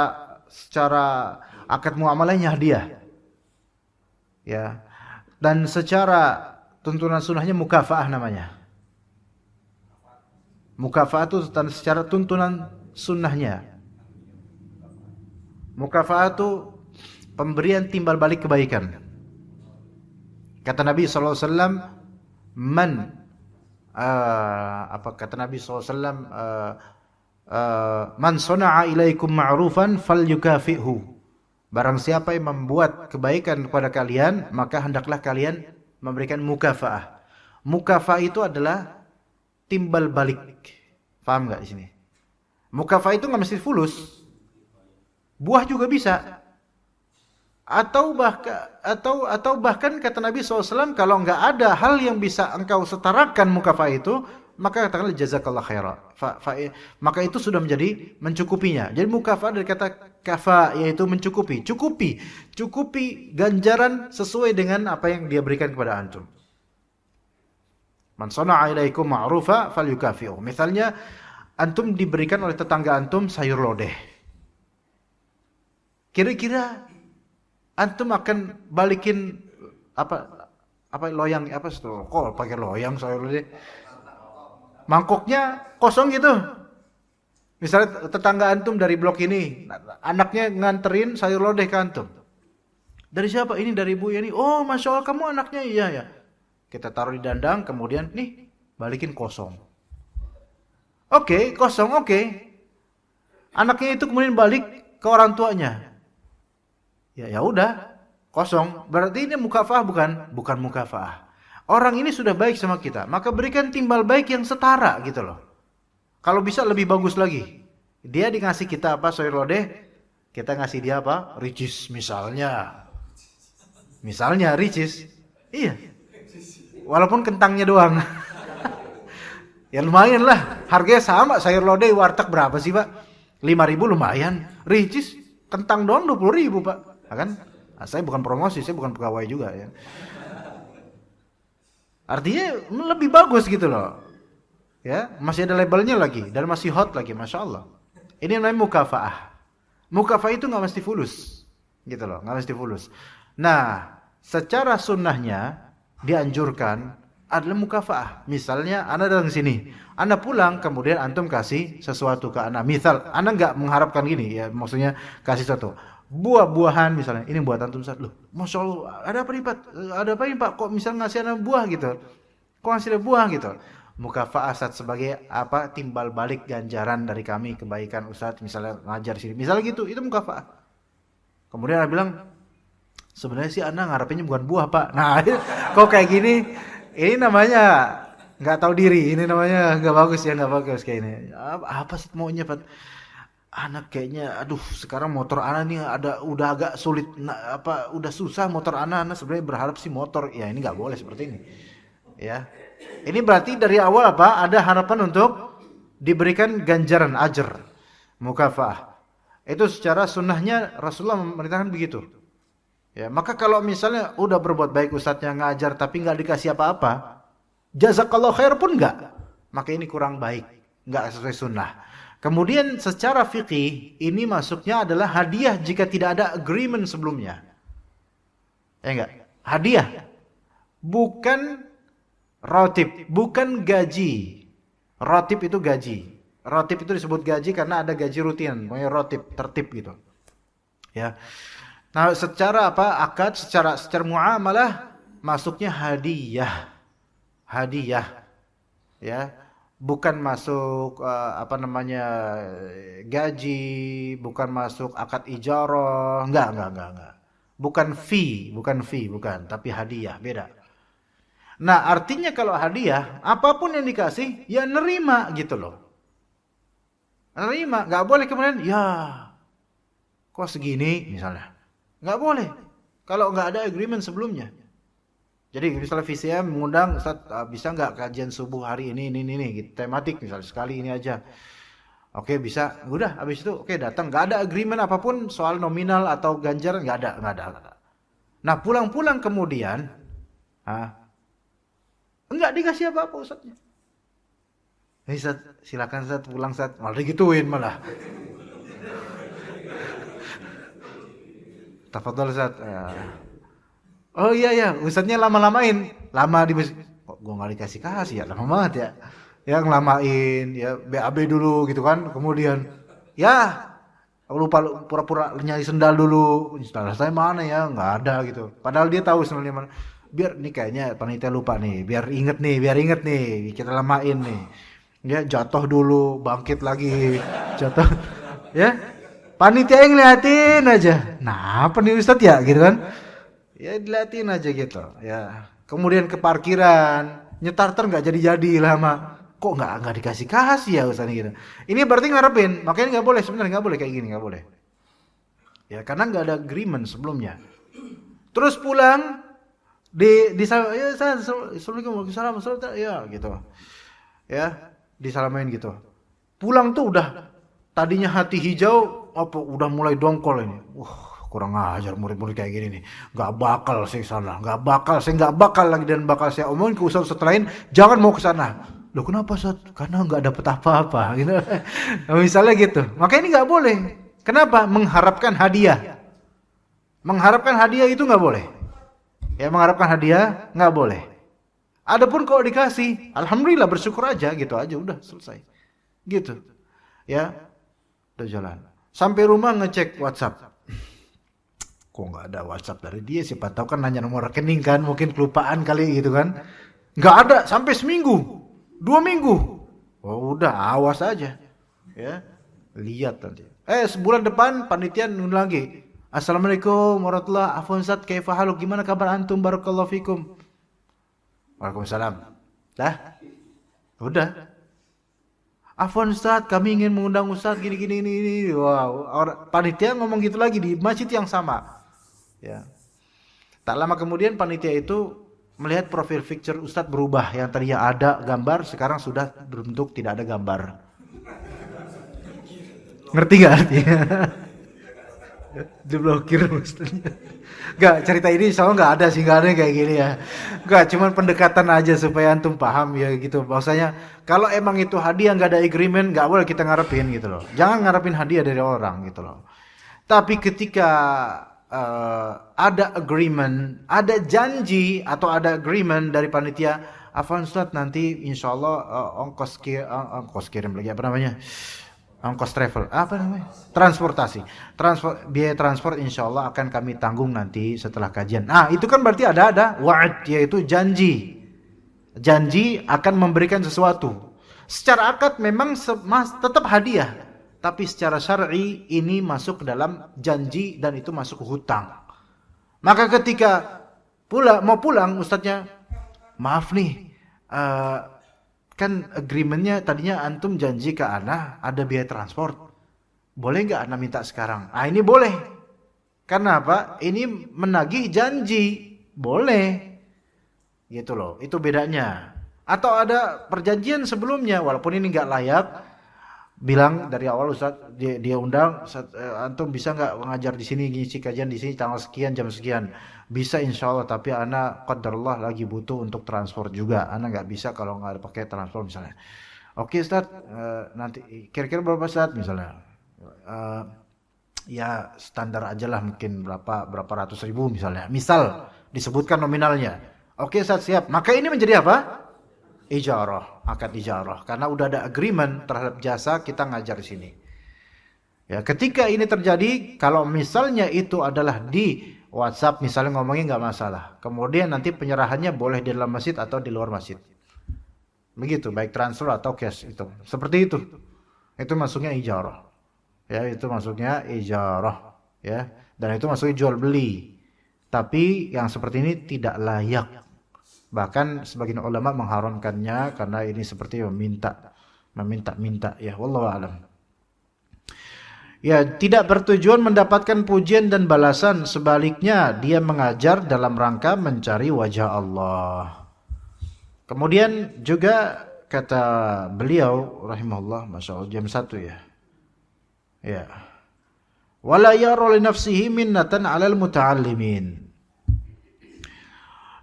akad muamalahnya hadiah. Ya. Dan secara tuntunan sunnahnya mukafaah namanya. Mukafaah itu secara tuntunan sunnahnya. Mukafaah itu pemberian timbal balik kebaikan. Kata Nabi SAW, kata Nabi SAW, man sona'a ilaikum ma'rufan falyukafi'hu. Barang siapa yang membuat kebaikan kepada kalian, maka hendaklah kalian memberikan mukafaah. Mukafaah itu adalah timbal balik. Paham nggak di sini? Mukafaah itu nggak mesti fulus. Buah juga bisa. Atau bahkan kata Nabi SAW, kalau enggak ada hal yang bisa engkau setarakan mukafaah itu, maka katakanlah jazakallah khaira. Maka itu sudah menjadi mencukupinya. Jadi mukafaah dari kata kafa, yaitu mencukupi. Cukupi ganjaran sesuai dengan apa yang dia berikan kepada antum. Man sana'a ilaikum ma'rufa falyukafi'u. Misalnya antum diberikan oleh tetangga antum sayur lodeh. Kira-kira antum akan balikin apa loyang apa kok pakai loyang sayur lodeh? Mangkoknya kosong gitu. Misalnya tetangga antum dari blok ini, anaknya nganterin sayur lodeh ke antum. Dari siapa? Ini dari ibu ini. Oh, Masya Allah kamu anaknya, iya ya. Kita taruh di dandang, kemudian nih balikin kosong. Oke, kosong, oke. Anaknya itu kemudian balik ke orang tuanya. Ya udah, kosong. Berarti ini mukafaah bukan? Bukan mukafaah. Orang ini sudah baik sama kita, maka berikan timbal baik yang setara gitu loh. Kalau bisa lebih bagus lagi. Dia dikasih kita apa sayur lodeh, kita ngasih dia apa? Ricis misalnya. Misalnya ricis. Iya. Walaupun kentangnya doang. Ya lumayan lah. Harganya sama sayur lodeh warteg berapa sih, Pak? 5.000 lumayan. Ricis kentang doang 20.000, Pak. Nah, kan? Nah, saya bukan promosi, saya bukan pegawai juga ya. Artinya lebih bagus gitu loh. Ya, masih ada labelnya lagi dan masih hot lagi, Masya Allah. Ini namanya mukafaah. Mukafaah itu nggak mesti fulus, gitu loh, nggak mesti fulus. Nah, secara sunnahnya dianjurkan adalah mukafaah. Misalnya, anda datang sini, anda pulang, kemudian antum kasih sesuatu ke anda. Misal, anda nggak mengharapkan gini, ya, maksudnya kasih sesuatu. Buah-buahan misalnya, ini buat antum Ustaz. Loh, Masya Allah, ada apa nih Pak? Ada apa nih Pak? Kok misalnya ngasih anak buah gitu? Kok ngasih buah gitu? Mukafaah Ustaz sebagai apa? Timbal balik ganjaran dari kami kebaikan Ustaz, misalnya ngajar sini. Misalnya gitu, itu mukafaah. Kemudian dia bilang, sebenarnya sih Anda ngarepinnya bukan buah Pak. Nah, kok kayak gini? Ini namanya nggak tahu diri. Ini namanya nggak bagus ya, nggak bagus kayak ini. Apa sih maunya Pak? Anak kayaknya, aduh sekarang motor anak nih udah agak sulit, udah susah motor anak sebenarnya berharap sih motor. Ya ini nggak boleh seperti ini. Ya, ini berarti dari awal apa? Ada harapan untuk diberikan ganjaran ajr, mukafaah. Itu secara sunnahnya Rasulullah memerintahkan begitu. Ya, maka kalau misalnya udah berbuat baik ustadznya ngajar tapi nggak dikasih apa-apa, jazakallahu khair pun nggak, maka ini kurang baik, nggak sesuai sunnah. Kemudian secara fikih ini masuknya adalah hadiah jika tidak ada agreement sebelumnya. Ya enggak? Hadiah. Bukan rotib, bukan gaji. Rotib itu gaji. Rotib itu disebut gaji karena ada gaji rutin, pokoknya rotib, tertib gitu. Ya. Nah, secara akad, secara muamalah masuknya hadiah. Hadiah. Ya. Bukan masuk gaji, bukan masuk akad ijarah, enggak. Bukan fee, bukan, tapi hadiah, beda. Nah, artinya kalau hadiah, apapun yang dikasih, ya nerima gitu loh. Nerima, enggak boleh kemudian, ya kok segini misalnya. Enggak boleh. Kalau enggak ada agreement sebelumnya. Jadi misalnya VCM mengundang, Ustaz, bisa nggak kajian subuh hari ini gitu, tematik misalnya sekali ini aja. Oke bisa, udah habis itu oke datang, nggak ada agreement apapun soal nominal atau ganjaran, nggak ada. Nah pulang kemudian, nggak dikasih apa-apa Ustaznya. Ustaz, silakan Ustaz pulang Ustaz, malah digituin malah. Tafadhol Ustaz. Oh iya, ustadznya lama-lamain, lama di kok gue nggak dikasih ya, lama banget ya. Yang lamain, ya BAB dulu gitu kan, kemudian ya lupa pura-pura nyari sendal dulu, sendal saya mana ya, nggak ada gitu. Padahal dia tahu sendalnya mana. Biar nih kayaknya panitia lupa nih, biar inget nih, kita lamain nih. Ya jatuh dulu, bangkit lagi, jatuh, ya. Panitia yang ngeliatin aja, nah apa nih ustadz ya, gitu kan? Ya dilihatin aja gitu ya. Kemudian ke parkiran, nyetarter nggak jadi lama. Kok nggak dikasih ya Ustaz gitu. Ini berarti ngarepin, makanya nggak boleh, sebenarnya nggak boleh kayak gini, nggak boleh. Ya karena nggak ada agreement sebelumnya. Terus pulang ya saya assalamualaikum ya gitu. Ya disalamain gitu. Pulang tuh udah tadinya hati hijau, udah mulai dongkol ini. Kurang ajar murid-murid kayak gini nih. Gak bakal saya kesana. Gak bakal lagi dan bakal saya omongin ke ustaz lain. Jangan mau kesana. Loh kenapa Ustaz? Karena nggak dapat apa-apa gitu. Nah, misalnya gitu. Maka ini nggak boleh. Kenapa? Mengharapkan hadiah. Mengharapkan hadiah itu nggak boleh. Ya, mengharapkan hadiah nggak boleh. Adapun kalau dikasih, alhamdulillah bersyukur aja gitu aja, udah selesai. Gitu. Ya, udah jalan. Sampai rumah ngecek WhatsApp. Kok nggak ada WhatsApp dari dia? Siapa tahu kan nanya nomor rekening kan, mungkin kelupaan kali gitu kan. Nggak ada sampai seminggu, 2 minggu. Oh udah, awas aja. Ya, lihat nanti. Sebulan depan panitia nunggu lagi. Assalamualaikum warahmatullahi wabarakatuh. Afwan Ustaz, kaifa haluk? Gimana kabar antum? Barakallahu fikum. Waalaikumsalam. Dah? Udah. Afwan Ustaz, kami ingin mengundang Ustaz gini. Wow, panitia ngomong gitu lagi di masjid yang sama. Ya. Tak lama kemudian panitia itu melihat profil picture Ustaz berubah. Yang tadinya ada gambar, sekarang sudah berbentuk tidak ada gambar. Ngerti gak artinya? Diblokir Ustaznya. Gak, cerita ini soalnya gak ada sih, gak ada yang kayak gini ya. Gak, cuman pendekatan aja supaya antum paham ya gitu. Bahwasanya kalau emang itu hadiah gak ada agreement, gak boleh kita ngarepin gitu loh. Jangan ngarepin hadiah dari orang gitu loh. Tapi ketika ada agreement, ada janji atau ada agreement dari panitia, Afwan Ustaz nanti insya Allah ongkos kirim lagi apa namanya? Ongkos travel, apa namanya? Transportasi. Biaya transport insya Allah akan kami tanggung nanti setelah kajian. Nah, itu kan berarti ada wa'ad, yaitu janji. Janji akan memberikan sesuatu. Secara akad memang tetap hadiah. Tapi secara syar'i ini masuk ke dalam janji dan itu masuk ke hutang. Maka ketika mau pulang Ustadznya, maaf nih, kan agreementnya tadinya antum janji ke ana ada biaya transport, boleh nggak ana minta sekarang? Ah ini boleh, karena apa? Ini menagih janji, boleh, gitu loh. Itu bedanya. Atau ada perjanjian sebelumnya, walaupun ini nggak layak, bilang dari awal Ustaz dia undang, antum bisa nggak mengajar di sini, ngisi kajian di sini tanggal sekian jam sekian. Bisa insya Allah, tapi ana qadarullah lagi butuh untuk transport juga. Ana nggak bisa kalau nggak ada pakai transport misalnya. Oke Ustaz, nanti kira-kira berapa Ustaz misalnya? Ya standar aja lah, mungkin berapa ratus ribu misalnya. Misal disebutkan nominalnya. Oke Ustaz, siap. Maka ini menjadi apa? Ijarah, akad ijarah. Karena udah ada agreement terhadap jasa kita ngajar di sini. Ya, ketika ini terjadi, kalau misalnya itu adalah di WhatsApp misalnya ngomongnya nggak masalah. Kemudian nanti penyerahannya boleh di dalam masjid atau di luar masjid. Begitu, baik transfer atau cash itu. Seperti itu. Itu masuknya ijarah. Ya, itu masuknya ijarah, ya. Dan itu masuknya jual beli. Tapi yang seperti ini tidak layak. Bahkan sebagian ulama mengharamkannya karena ini seperti meminta ya. Wallahu a'lam. Ya, tidak bertujuan mendapatkan pujian dan balasan, sebaliknya dia mengajar dalam rangka mencari wajah Allah. Kemudian juga kata beliau rahimahullah, masyaallah jam 1 ya. Ya. Wala yara li nafsihi minnatan 'alal muta'allimin.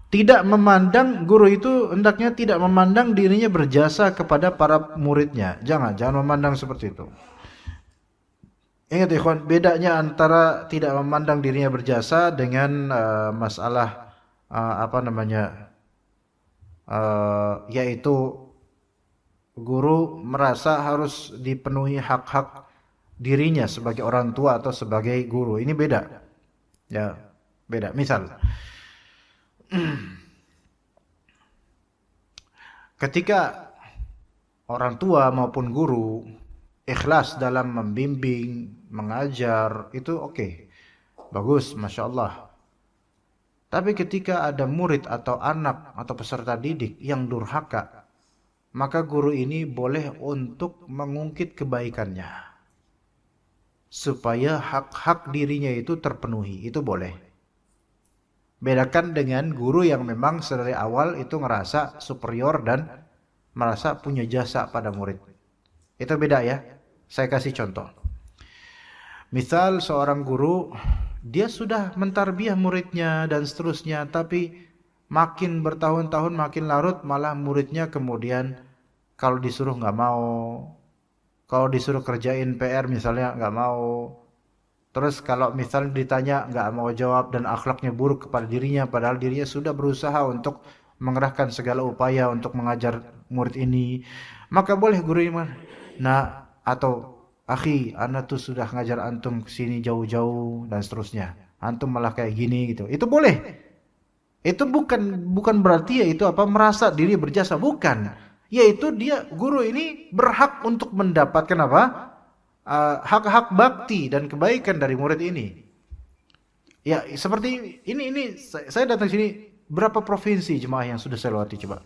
Tidak memandang, guru itu hendaknya tidak memandang dirinya berjasa kepada para muridnya. Jangan memandang seperti itu. Ingat ikhwan, bedanya antara tidak memandang dirinya berjasa dengan masalah yaitu guru merasa harus dipenuhi hak-hak dirinya sebagai orang tua atau sebagai guru. Ini beda. Ya, beda. Misal ketika orang tua maupun guru ikhlas dalam membimbing, mengajar, itu oke. Bagus, Masya Allah. Tapi ketika ada murid atau anak atau peserta didik yang durhaka, maka guru ini boleh untuk mengungkit kebaikannya. Supaya hak-hak dirinya itu terpenuhi, itu boleh. Bedakan dengan guru yang memang dari awal itu ngerasa superior dan merasa punya jasa pada murid. Itu beda ya. Saya kasih contoh. Misal seorang guru, dia sudah mentarbiyah muridnya dan seterusnya, tapi makin bertahun-tahun makin larut, malah muridnya kemudian kalau disuruh nggak mau, kalau disuruh kerjain PR misalnya nggak mau, terus kalau misalnya ditanya nggak mau jawab dan akhlaknya buruk kepada dirinya, padahal dirinya sudah berusaha untuk mengerahkan segala upaya untuk mengajar murid ini, maka boleh guru ini, nah atau akhi, ana tuh sudah ngajar antum kesini jauh-jauh dan seterusnya, antum malah kayak gini gitu, itu boleh. Itu bukan berarti ya itu apa merasa diri berjasa, bukan. Yaitu dia guru ini berhak untuk mendapatkan apa? Hak-hak bakti dan kebaikan dari murid ini. Ya, seperti ini saya datang sini, berapa provinsi jemaah yang sudah saya lewati coba.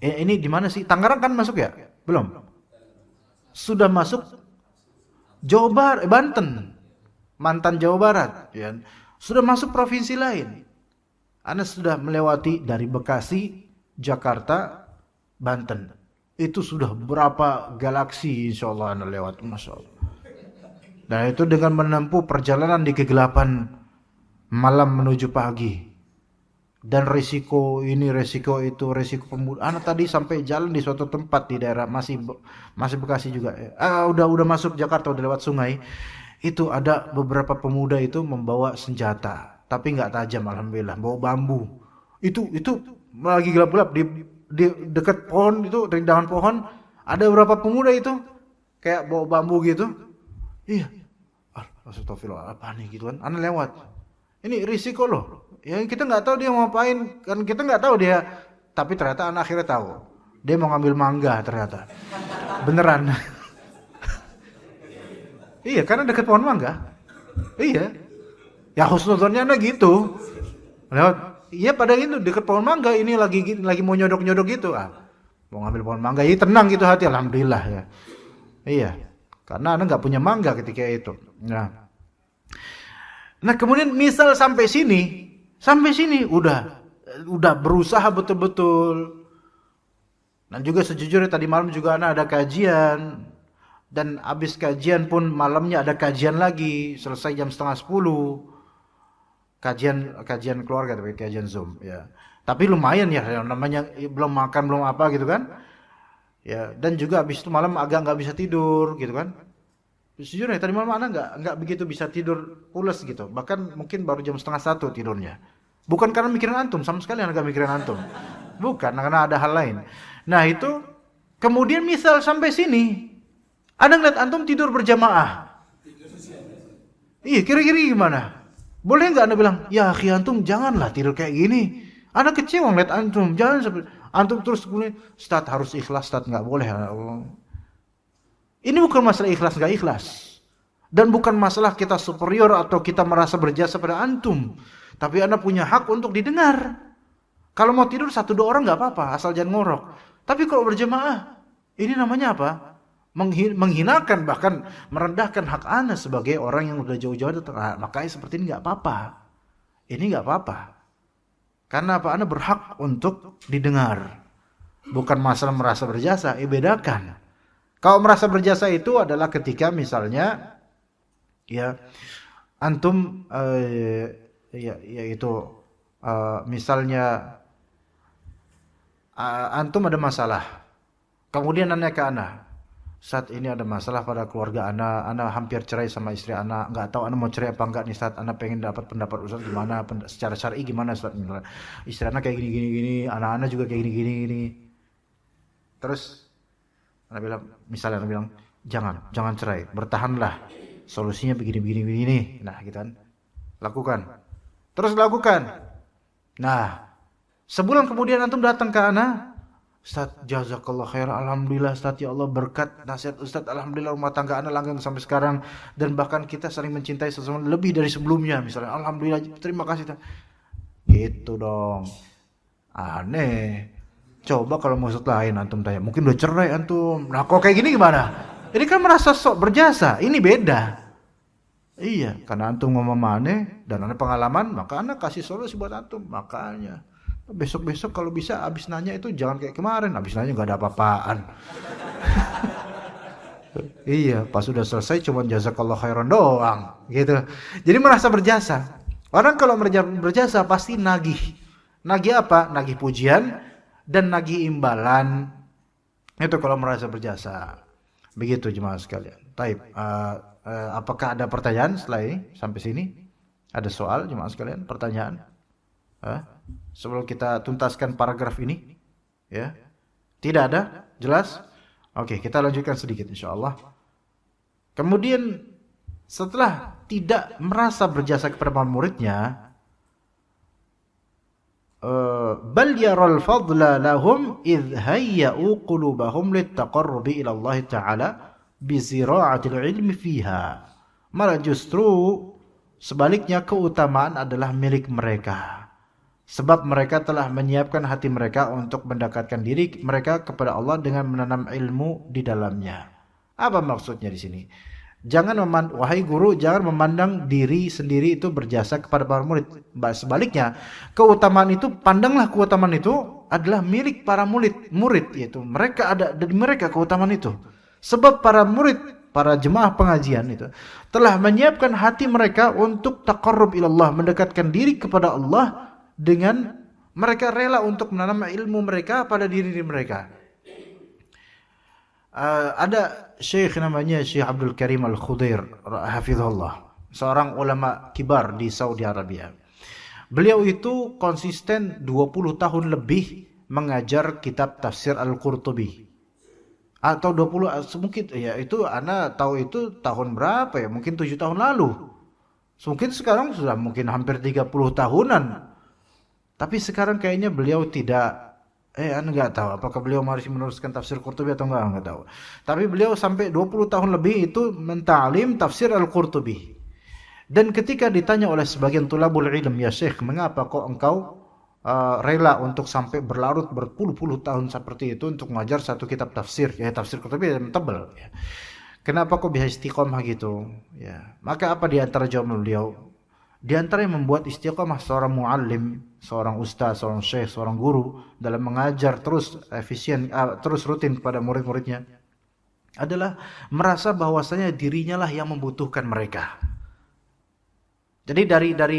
Ini di mana sih? Tangerang kan masuk ya? Belum. Sudah masuk Jawa Barat, Banten, mantan Jawa Barat, ya. Sudah masuk provinsi lain. Anda sudah melewati dari Bekasi, Jakarta, Banten. Itu sudah berapa galaksi insyaallah Anda lewat, Masya Allah. Dan itu dengan menempuh perjalanan di kegelapan malam menuju pagi. Dan resiko ini, resiko itu, resiko pemuda. Anda tadi sampai jalan di suatu tempat di daerah masih Bekasi juga. Udah masuk Jakarta, udah lewat sungai. Itu ada beberapa pemuda itu membawa senjata. Tapi nggak tajam, alhamdulillah, bawa bambu. Itu lagi gelap-gelap di dekat pohon itu, dari dahan pohon ada beberapa pemuda itu kayak bawa bambu gitu. Iya. Astagfirullah, apa nih gitu kan? Anda lewat. Ini risiko loh. Ya kita nggak tahu dia mau ngapain, kan kita nggak tahu dia. Tapi ternyata anak akhirnya tahu. Dia mau ngambil mangga ternyata. Beneran. Iya, karena dekat pohon mangga. Iya. Ya husnudzonnya Anda gitu. Lewat, iya pada itu dekat pohon mangga, ini lagi mau nyodok-nyodok gitu. Mau ngambil pohon mangga, ini tenang gitu hati, alhamdulillah ya. Iya. Karena Anda nggak punya mangga ketika itu. Nah kemudian misal sampai sini udah berusaha betul-betul. Dan juga sejujurnya tadi malam juga Anda ada kajian. Dan habis kajian pun malamnya ada kajian lagi, selesai jam 9:30. Kajian keluarga, tapi kajian Zoom ya. Tapi lumayan ya, namanya belum makan belum apa gitu kan. Ya, dan juga habis itu malam agak nggak bisa tidur gitu kan. Sejujurnya tadi malam Anda nggak begitu bisa tidur pulas gitu. Bahkan mungkin baru jam 12:30 tidurnya. Bukan karena mikirin antum, sama sekali Anda nggak mikirin antum. Bukan, karena ada hal lain. Nah itu kemudian misal sampai sini, Anda ngeliat antum tidur berjamaah. Iya, kira-kira gimana? Boleh nggak Anda bilang, ya akhi antum janganlah tidur kayak gini. Anda kecewa ngeliat antum, jangan seperti antum terus kemudian, Ustaz harus ikhlas, Ustaz nggak boleh. Ini bukan masalah ikhlas nggak ikhlas, dan bukan masalah kita superior atau kita merasa berjasa pada antum. Tapi Anda punya hak untuk didengar. Kalau mau tidur 1-2 orang nggak apa-apa, asal jangan ngorok. Tapi kalau berjamaah, ini namanya apa? Menghinakan, bahkan merendahkan hak Anda sebagai orang yang udah jauh-jauh. Makanya seperti ini nggak apa-apa. Ini nggak apa-apa. Karena apa? Anda berhak untuk didengar. Bukan masalah merasa berjasa. Bedakan. Kalau merasa berjasa itu adalah ketika misalnya ya antum misalnya antum ada masalah. Kemudian nanya ke Anda, saat ini ada masalah pada keluarga Ana hampir cerai sama istri Ana, nggak tahu Ana mau cerai apa enggak nih Ustaz, Ana pengen dapat pendapat Ustaz gimana, secara syar'i gimana Ustaz, istri Ana kayak gini, anak-anak juga kayak gini. Terus Ana bilang, jangan cerai, bertahanlah, solusinya begini. Nah gitu kan, lakukan. Nah, sebulan kemudian antum datang ke Ana, Ustaz, jazakallah khair, alhamdulillah Ustaz, ya Allah berkat nasihat Ustaz, alhamdulillah rumah tangga Anda langgeng sampai sekarang, dan bahkan kita saling mencintai sesuatu lebih dari sebelumnya, misalnya, alhamdulillah, terima kasih. Gitu dong, aneh. Coba kalau maksud lain antum tanya, mungkin udah cerai antum. Nah kok kayak gini gimana? Ini kan merasa sok berjasa, ini beda. Iya, karena antum ngomong aneh dan ada pengalaman, maka Anda kasih solusi buat antum, makanya. Besok-besok kalau bisa abis nanya itu jangan kayak kemarin, abis nanya gak ada apa-apaan. Iya, pas sudah selesai cuma jazakallah khairan doang gitu. Jadi merasa berjasa. Orang kalau berjasa pasti nagih. Nagih apa? Nagih pujian dan nagih imbalan. Itu kalau merasa berjasa. Begitu jemaah sekalian. Taib. Apakah ada pertanyaan setelah ini sampai sini? Ada soal jemaah sekalian? Pertanyaan? Sebelum kita tuntaskan paragraf ini, ya. Tidak ada? Jelas? Oke, kita lanjutkan sedikit insyaallah. Kemudian setelah tidak merasa berjasa kepada para muridnya, bal yaral fadla lahum idh hayya'u qulubahum littaqarrubi ila Allah Ta'ala bi zira'atil ilmi fiha. Malah justru sebaliknya keutamaan adalah milik mereka. Sebab mereka telah menyiapkan hati mereka untuk mendekatkan diri mereka kepada Allah dengan menanam ilmu di dalamnya. Apa maksudnya di sini? Wahai guru, jangan memandang diri sendiri itu berjasa kepada para murid. Sebaliknya, keutamaan itu, pandanglah keutamaan itu adalah milik para murid, yaitu mereka ada dari mereka keutamaan itu. Sebab para murid, para jemaah pengajian itu telah menyiapkan hati mereka untuk taqarrub ilallah, mendekatkan diri kepada Allah dengan mereka rela untuk menanam ilmu mereka pada diri mereka. Ada syekh namanya Syekh Abdul Karim Al-Khudair hafizahullah, seorang ulama kibar di Saudi Arabia. Beliau itu konsisten 20 tahun lebih mengajar kitab tafsir Al-Qurtubi. Atau 20 mungkin ya, itu ana tahu itu tahun berapa ya? Mungkin 7 tahun lalu. Mungkin sekarang sudah mungkin hampir 30 tahunan. Tapi sekarang kayaknya beliau tidak enggak tahu apakah beliau masih meneruskan tafsir Qurtubi atau enggak tahu. Tapi beliau sampai 20 tahun lebih itu mentalim tafsir Al-Qurtubi. Dan ketika ditanya oleh sebagian tulabul ilm, ya Syekh, mengapa kok engkau rela untuk sampai berlarut berpuluh-puluh tahun seperti itu untuk mengajar satu kitab tafsir, ya tafsir Qurtubi yang tebal, ya. Kenapa kok bisa istiqomah gitu? Ya, maka apa di antara jawaban beliau? Di antara yang membuat istiqomah seorang muallim, seorang ustaz, seorang syekh, seorang guru dalam mengajar terus efisien, terus rutin kepada murid-muridnya adalah merasa bahwasanya dirinya lah yang membutuhkan mereka. Jadi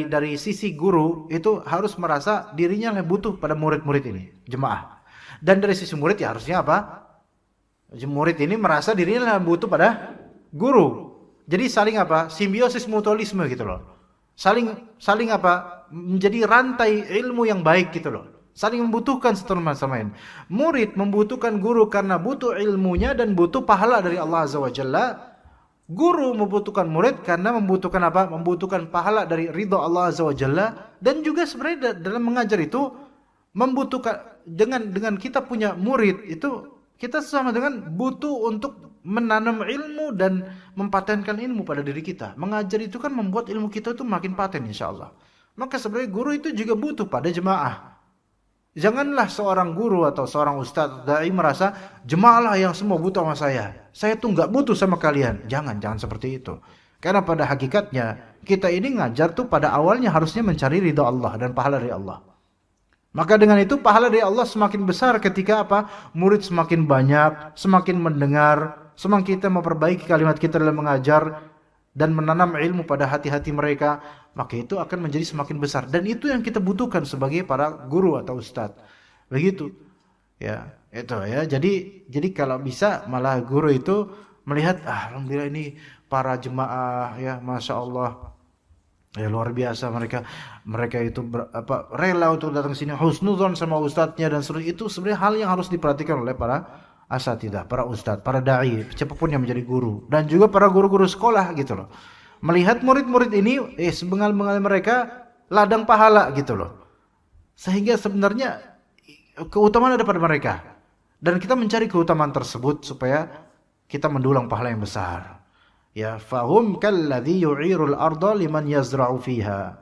dari sisi guru itu harus merasa dirinya yang butuh pada murid-murid ini, jemaah. Dan dari sisi murid ya harusnya apa? Murid ini merasa dirinya yang butuh pada guru. Jadi saling apa? Simbiosis mutualisme gitu loh. Saling apa? Menjadi rantai ilmu yang baik gitu loh. Saling membutuhkan satu sama lain. Murid membutuhkan guru karena butuh ilmunya dan butuh pahala dari Allah Azza wa Jalla. Guru membutuhkan murid karena membutuhkan apa? Membutuhkan pahala dari ridha Allah Azza wa Jalla. Dan juga sebenarnya dalam mengajar itu membutuhkan, dengan kita punya murid itu kita sama dengan butuh untuk menanam ilmu dan mempatenkan ilmu pada diri kita. Mengajar itu kan membuat ilmu kita itu makin paten insyaallah. Maka sebenarnya guru itu juga butuh pada jemaah. Janganlah seorang guru atau seorang ustaz dai merasa jemaah lah yang semua butuh sama saya. Saya tuh enggak butuh sama kalian. Jangan seperti itu. Karena pada hakikatnya kita ini ngajar tuh pada awalnya harusnya mencari ridha Allah dan pahala dari Allah. Maka dengan itu pahala dari Allah semakin besar ketika apa? Murid semakin banyak, semakin mendengar, semakin kita memperbaiki kalimat kita dalam mengajar dan menanam ilmu pada hati-hati mereka, maka itu akan menjadi semakin besar. Dan itu yang kita butuhkan sebagai para guru atau ustadz. Begitu. Ya, itu ya. Jadi kalau bisa malah guru itu melihat alhamdulillah ini para jemaah ya, Masya Allah. Ya luar biasa mereka itu rela untuk datang ke sini, husnudzon sama ustadznya dan seterusnya. Itu sebenarnya hal yang harus diperhatikan oleh para asatidzah, para ustadz, para dai, siapapun yang menjadi guru dan juga para guru-guru sekolah gitu loh. Melihat murid-murid ini sebengal-bengal mereka ladang pahala gitu loh. Sehingga sebenarnya keutamaan ada pada mereka. Dan kita mencari keutamaan tersebut supaya kita mendulang pahala yang besar. Ya, fahum kalladzi yu'irul arda liman yazra'u fiha.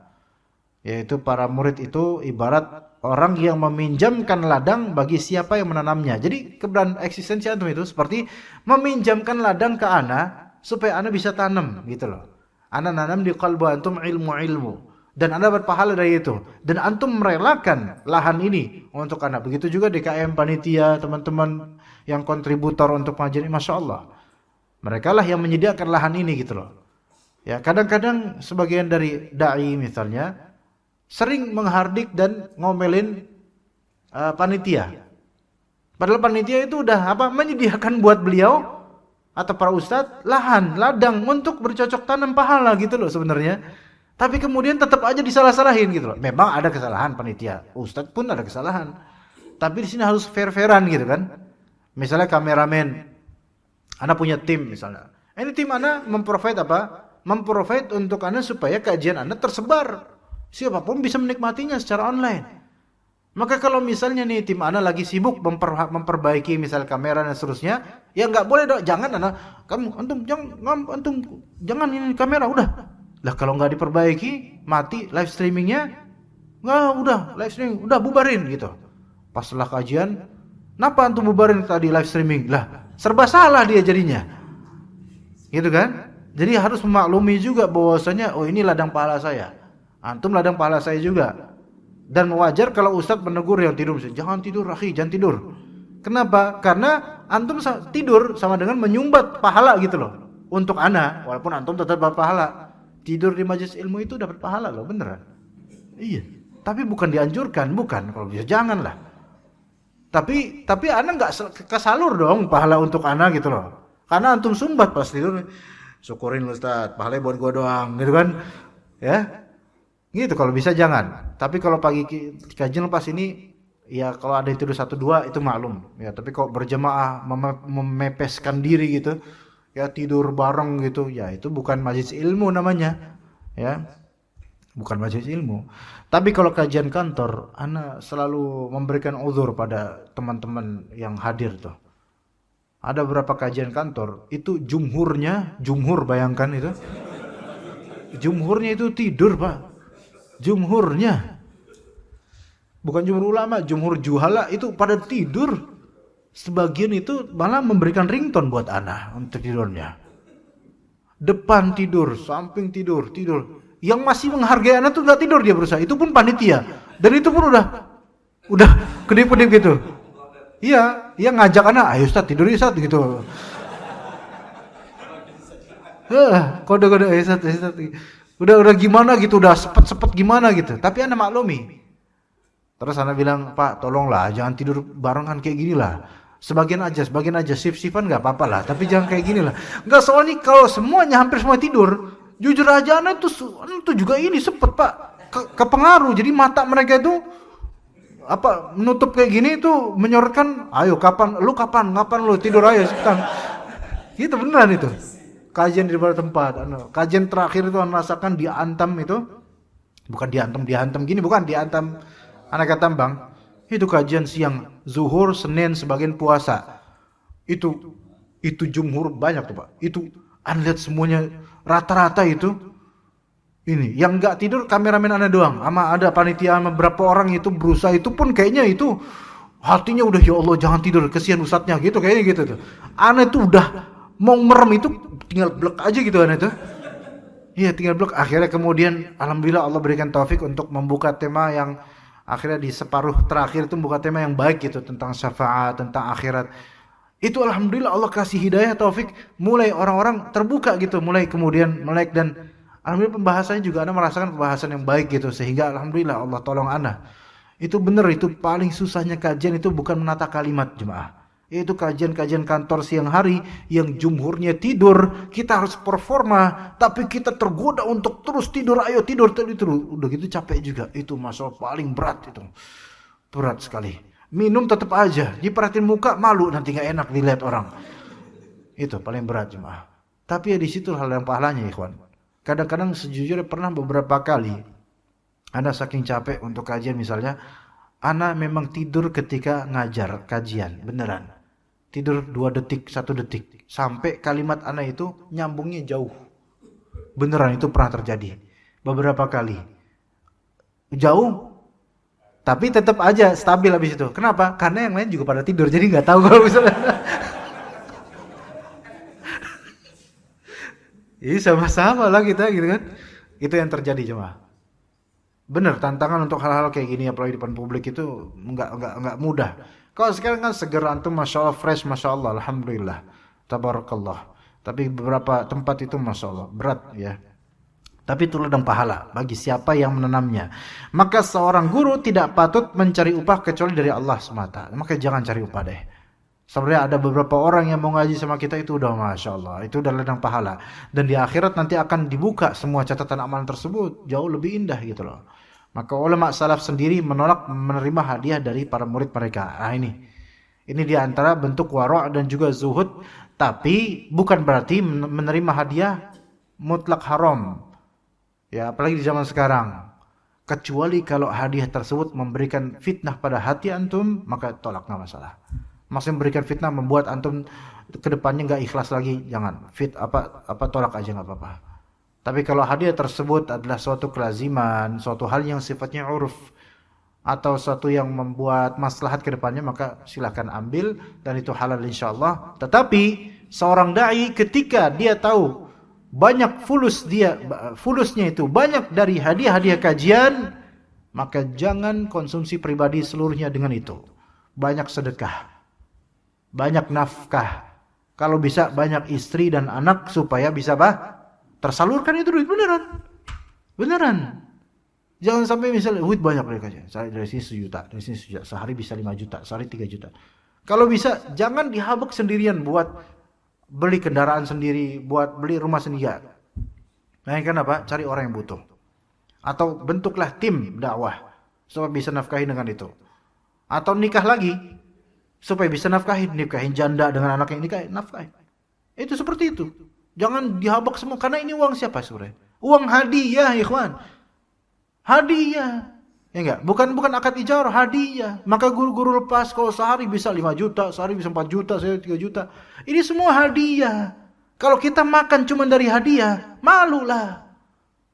Yaitu para murid itu ibarat orang yang meminjamkan ladang bagi siapa yang menanamnya. Jadi keberadaan eksistensi antum itu seperti meminjamkan ladang ke ana supaya ana bisa tanam gitu loh. Ana nanam di qalbu antum ilmu dan ana berpahala dari itu. Dan antum merelakan lahan ini untuk ana. Begitu juga DKM panitia, teman-teman yang kontributor untuk pengajian, Masya Allah. Mereka lah yang menyediakan lahan ini gitu loh. Ya, kadang-kadang sebagian dari dai misalnya sering menghardik dan ngomelin panitia. Padahal panitia itu udah menyediakan buat beliau atau para ustadz lahan, ladang untuk bercocok tanam pahala gitu loh sebenarnya. Tapi kemudian tetap aja disalah-salahin gitu loh. Memang ada kesalahan panitia, ustadz pun ada kesalahan. Tapi di sini harus fair-fairan gitu kan. Misalnya kameramen, Anda punya tim misalnya. Ini tim Anda memprovide Memprovide untuk Anda supaya kajian Anda tersebar. Siapapun bisa menikmatinya secara online. Maka kalau misalnya nih tim Anda lagi sibuk memperbaiki misal kamera dan seterusnya, ya nggak boleh dong, jangan jangan ini kamera udah. Lah kalau nggak diperbaiki, mati live streamingnya, nggak udah live streaming udah bubarin gitu. Pas setelah kajian, kenapa antum bubarin tadi live streaming? Lah serba salah dia jadinya, gitu kan? Jadi harus memaklumi juga bahwasanya ini ladang pahala saya, antum ladang pahala saya juga. Dan wajar kalau ustadz menegur yang tidur, jangan tidur akhi, jangan tidur. Kenapa? Karena antum tidur sama dengan menyumbat pahala gitu loh untuk ana, walaupun antum tetap dapat pahala. Tidur di majelis ilmu itu dapat pahala loh, beneran. Iya. Tapi bukan dianjurkan, bukan. Kalau bisa janganlah. Tapi ana nggak kesalur dong pahala untuk ana gitu loh. Karena antum sumbat pas tidur, syukurin ustadz, pahalanya buat gua doang, gitu kan? Ya. Gitu kalau bisa jangan. Tapi kalau pagi kajian lepas ini ya kalau ada yang tidur 1-2 itu maklum ya. Tapi kalau berjamaah memepeskan diri gitu ya, tidur bareng gitu ya, itu bukan majelis ilmu namanya ya. Bukan majelis ilmu. Tapi kalau kajian kantor, ana selalu memberikan uzur pada teman-teman yang hadir tuh. Ada beberapa kajian kantor itu jumhur bayangkan itu. Jumhurnya itu tidur, Pak. Jumhurnya bukan jumhur ulama, jumhur juhala itu pada tidur. Sebagian itu malah memberikan ringtone buat ana untuk tidurnya. Depan tidur, samping tidur. Yang masih menghargai ana tuh nggak tidur, dia berusaha. Itu pun panitia. Dan itu pun udah kedip-kedip gitu. Iya, ngajak ana, ayo Ustaz tidur Ustaz gitu. Kode-kode Ustaz. Udah gimana gitu, udah sepet gimana gitu. Tapi ana maklumi. Terus ana bilang, Pak tolonglah jangan tidur barengan kayak gini lah. Sebagian aja, shift-shiftan nggak apa-apa lah. Tapi jangan kayak gini lah. Nggak, soalnya kalau hampir semua tidur, jujur aja ana itu juga ini sepet Pak. Kepengaruh. Jadi mata mereka itu menutup kayak gini itu menyorotkan, ayo kapan lu tidur ayo sekarang. Gitu beneran itu. Kajian di beberapa tempat, kajian terakhir itu anak rasakan diantam itu, bukan dihantam gini, bukan diantam anak Tambang. Itu kajian siang, zuhur, Senin, sebagian puasa. Itu jumhur banyak tuh Pak. Itu anda lihat semuanya rata-rata itu. Ini yang nggak tidur kameramen anda doang, sama ada panitia sama beberapa orang itu berusaha, itu pun kayaknya itu hatinya udah ya Allah jangan tidur, kesian ustadznya gitu kayaknya gitu tuh. Anda tuh udah mau merem itu tinggal blek aja gitu kan itu. Iya tinggal blek. Akhirnya kemudian alhamdulillah Allah berikan taufik untuk membuka tema yang akhirnya di separuh terakhir itu membuka tema yang baik gitu, tentang syafaat, tentang akhirat. Itu alhamdulillah Allah kasih hidayah taufik, mulai orang-orang terbuka gitu, mulai kemudian melek, dan alhamdulillah pembahasannya juga ana merasakan pembahasan yang baik gitu, sehingga alhamdulillah Allah tolong ana. Itu benar, itu paling susahnya kajian itu bukan menata kalimat jemaah. Itu kajian-kajian kantor siang hari yang jumhurnya tidur, kita harus performa, tapi kita tergoda untuk terus tidur, ayo tidur. Udah gitu capek juga. Itu masalah paling berat itu. Berat sekali. Minum tetap aja, diperhatiin muka malu, nanti nggak enak dilihat orang. Itu paling berat jemaah. Tapi ya di situ hal yang pahalanya ikhwan. Kadang-kadang sejujurnya pernah beberapa kali ana saking capek untuk kajian misalnya, ana memang tidur ketika ngajar kajian, beneran. Tidur 2 detik, 1 detik. Sampai kalimat ana itu nyambungnya jauh. Beneran itu pernah terjadi. Beberapa kali. Jauh. Tapi tetap aja stabil habis itu. Kenapa? Karena yang lain juga pada tidur. Jadi gak tahu kalau misalnya. Ini sama-sama lah kita gitu kan. Itu yang terjadi jemaah. Bener, tantangan untuk hal-hal kayak gini apalagi di depan publik itu enggak mudah. Kalau sekarang kan seger antum masya Allah, fresh masya Allah, alhamdulillah, tabarakallah. Tapi beberapa tempat itu masya Allah berat ya. tapi itu ladang pahala bagi siapa yang menanamnya. Maka seorang guru tidak patut mencari upah kecuali dari Allah semata. Maka jangan cari upah deh. Sebenarnya ada beberapa orang yang mau ngaji sama kita itu udah Masya Allah, itu udah ladang pahala. Dan di akhirat nanti akan dibuka semua catatan amalan tersebut, jauh lebih indah gitu loh. Maka ulama salaf sendiri menolak menerima hadiah dari para murid mereka. Nah ini di antara bentuk wara' dan juga zuhud. Tapi bukan berarti menerima hadiah mutlak haram. Ya, apalagi di zaman sekarang. Kecuali kalau hadiah tersebut memberikan fitnah pada hati antum, maka tolak, nggak masalah. Maksudnya memberikan fitnah membuat antum kedepannya nggak ikhlas lagi, jangan. Tolak aja nggak apa-apa. Tapi kalau hadiah tersebut adalah suatu kelaziman, suatu hal yang sifatnya uruf, atau suatu yang membuat maslahat kedepannya, maka silahkan ambil dan itu halal insyaallah. Tetapi seorang dai ketika dia tahu banyak fulusnya itu banyak dari hadiah-hadiah kajian, maka jangan konsumsi pribadi seluruhnya dengan itu. Banyak sedekah, banyak nafkah, kalau bisa banyak istri dan anak supaya bisa tersalurkan itu duit beneran. Jangan sampai misalnya duit banyak dari kajian, dari sini 1 juta, dari sini 1 juta, sehari bisa 5 juta, sehari 3 juta. Kalau bisa jangan dihabek sendirian buat beli kendaraan sendiri, buat beli rumah sendiri. Nah, kan apa? Cari orang yang butuh. Atau bentuklah tim dakwah supaya bisa nafkahin dengan itu. Atau nikah lagi supaya bisa nikahin janda dengan anak yang nikahin, nafkahin. Itu seperti itu. Jangan dihabak semua karena ini uang siapa sebenarnya? Uang hadiah, ikhwan. Hadiah. Ya enggak? Bukan akad ijarah, hadiah. Maka guru-guru lepas kalau sehari bisa 5 juta, sehari bisa 4 juta, sehari 3 juta. Ini semua hadiah. Kalau kita makan cuma dari hadiah, malulah.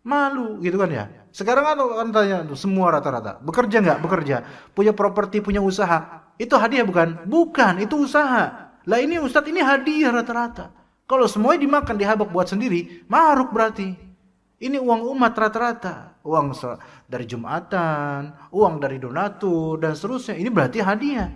Malu gitu kan ya. Sekarang kan tanya semua rata-rata, bekerja enggak? Bekerja. Punya properti, punya usaha. Itu hadiah bukan? Bukan, itu usaha. Lah ini Ustadz, ini hadiah rata-rata. Kalau semuanya dimakan, dihabak buat sendiri, maruk berarti. Ini uang umat rata-rata. Uang dari Jumatan, uang dari donatur, dan seterusnya. Ini berarti hadiah.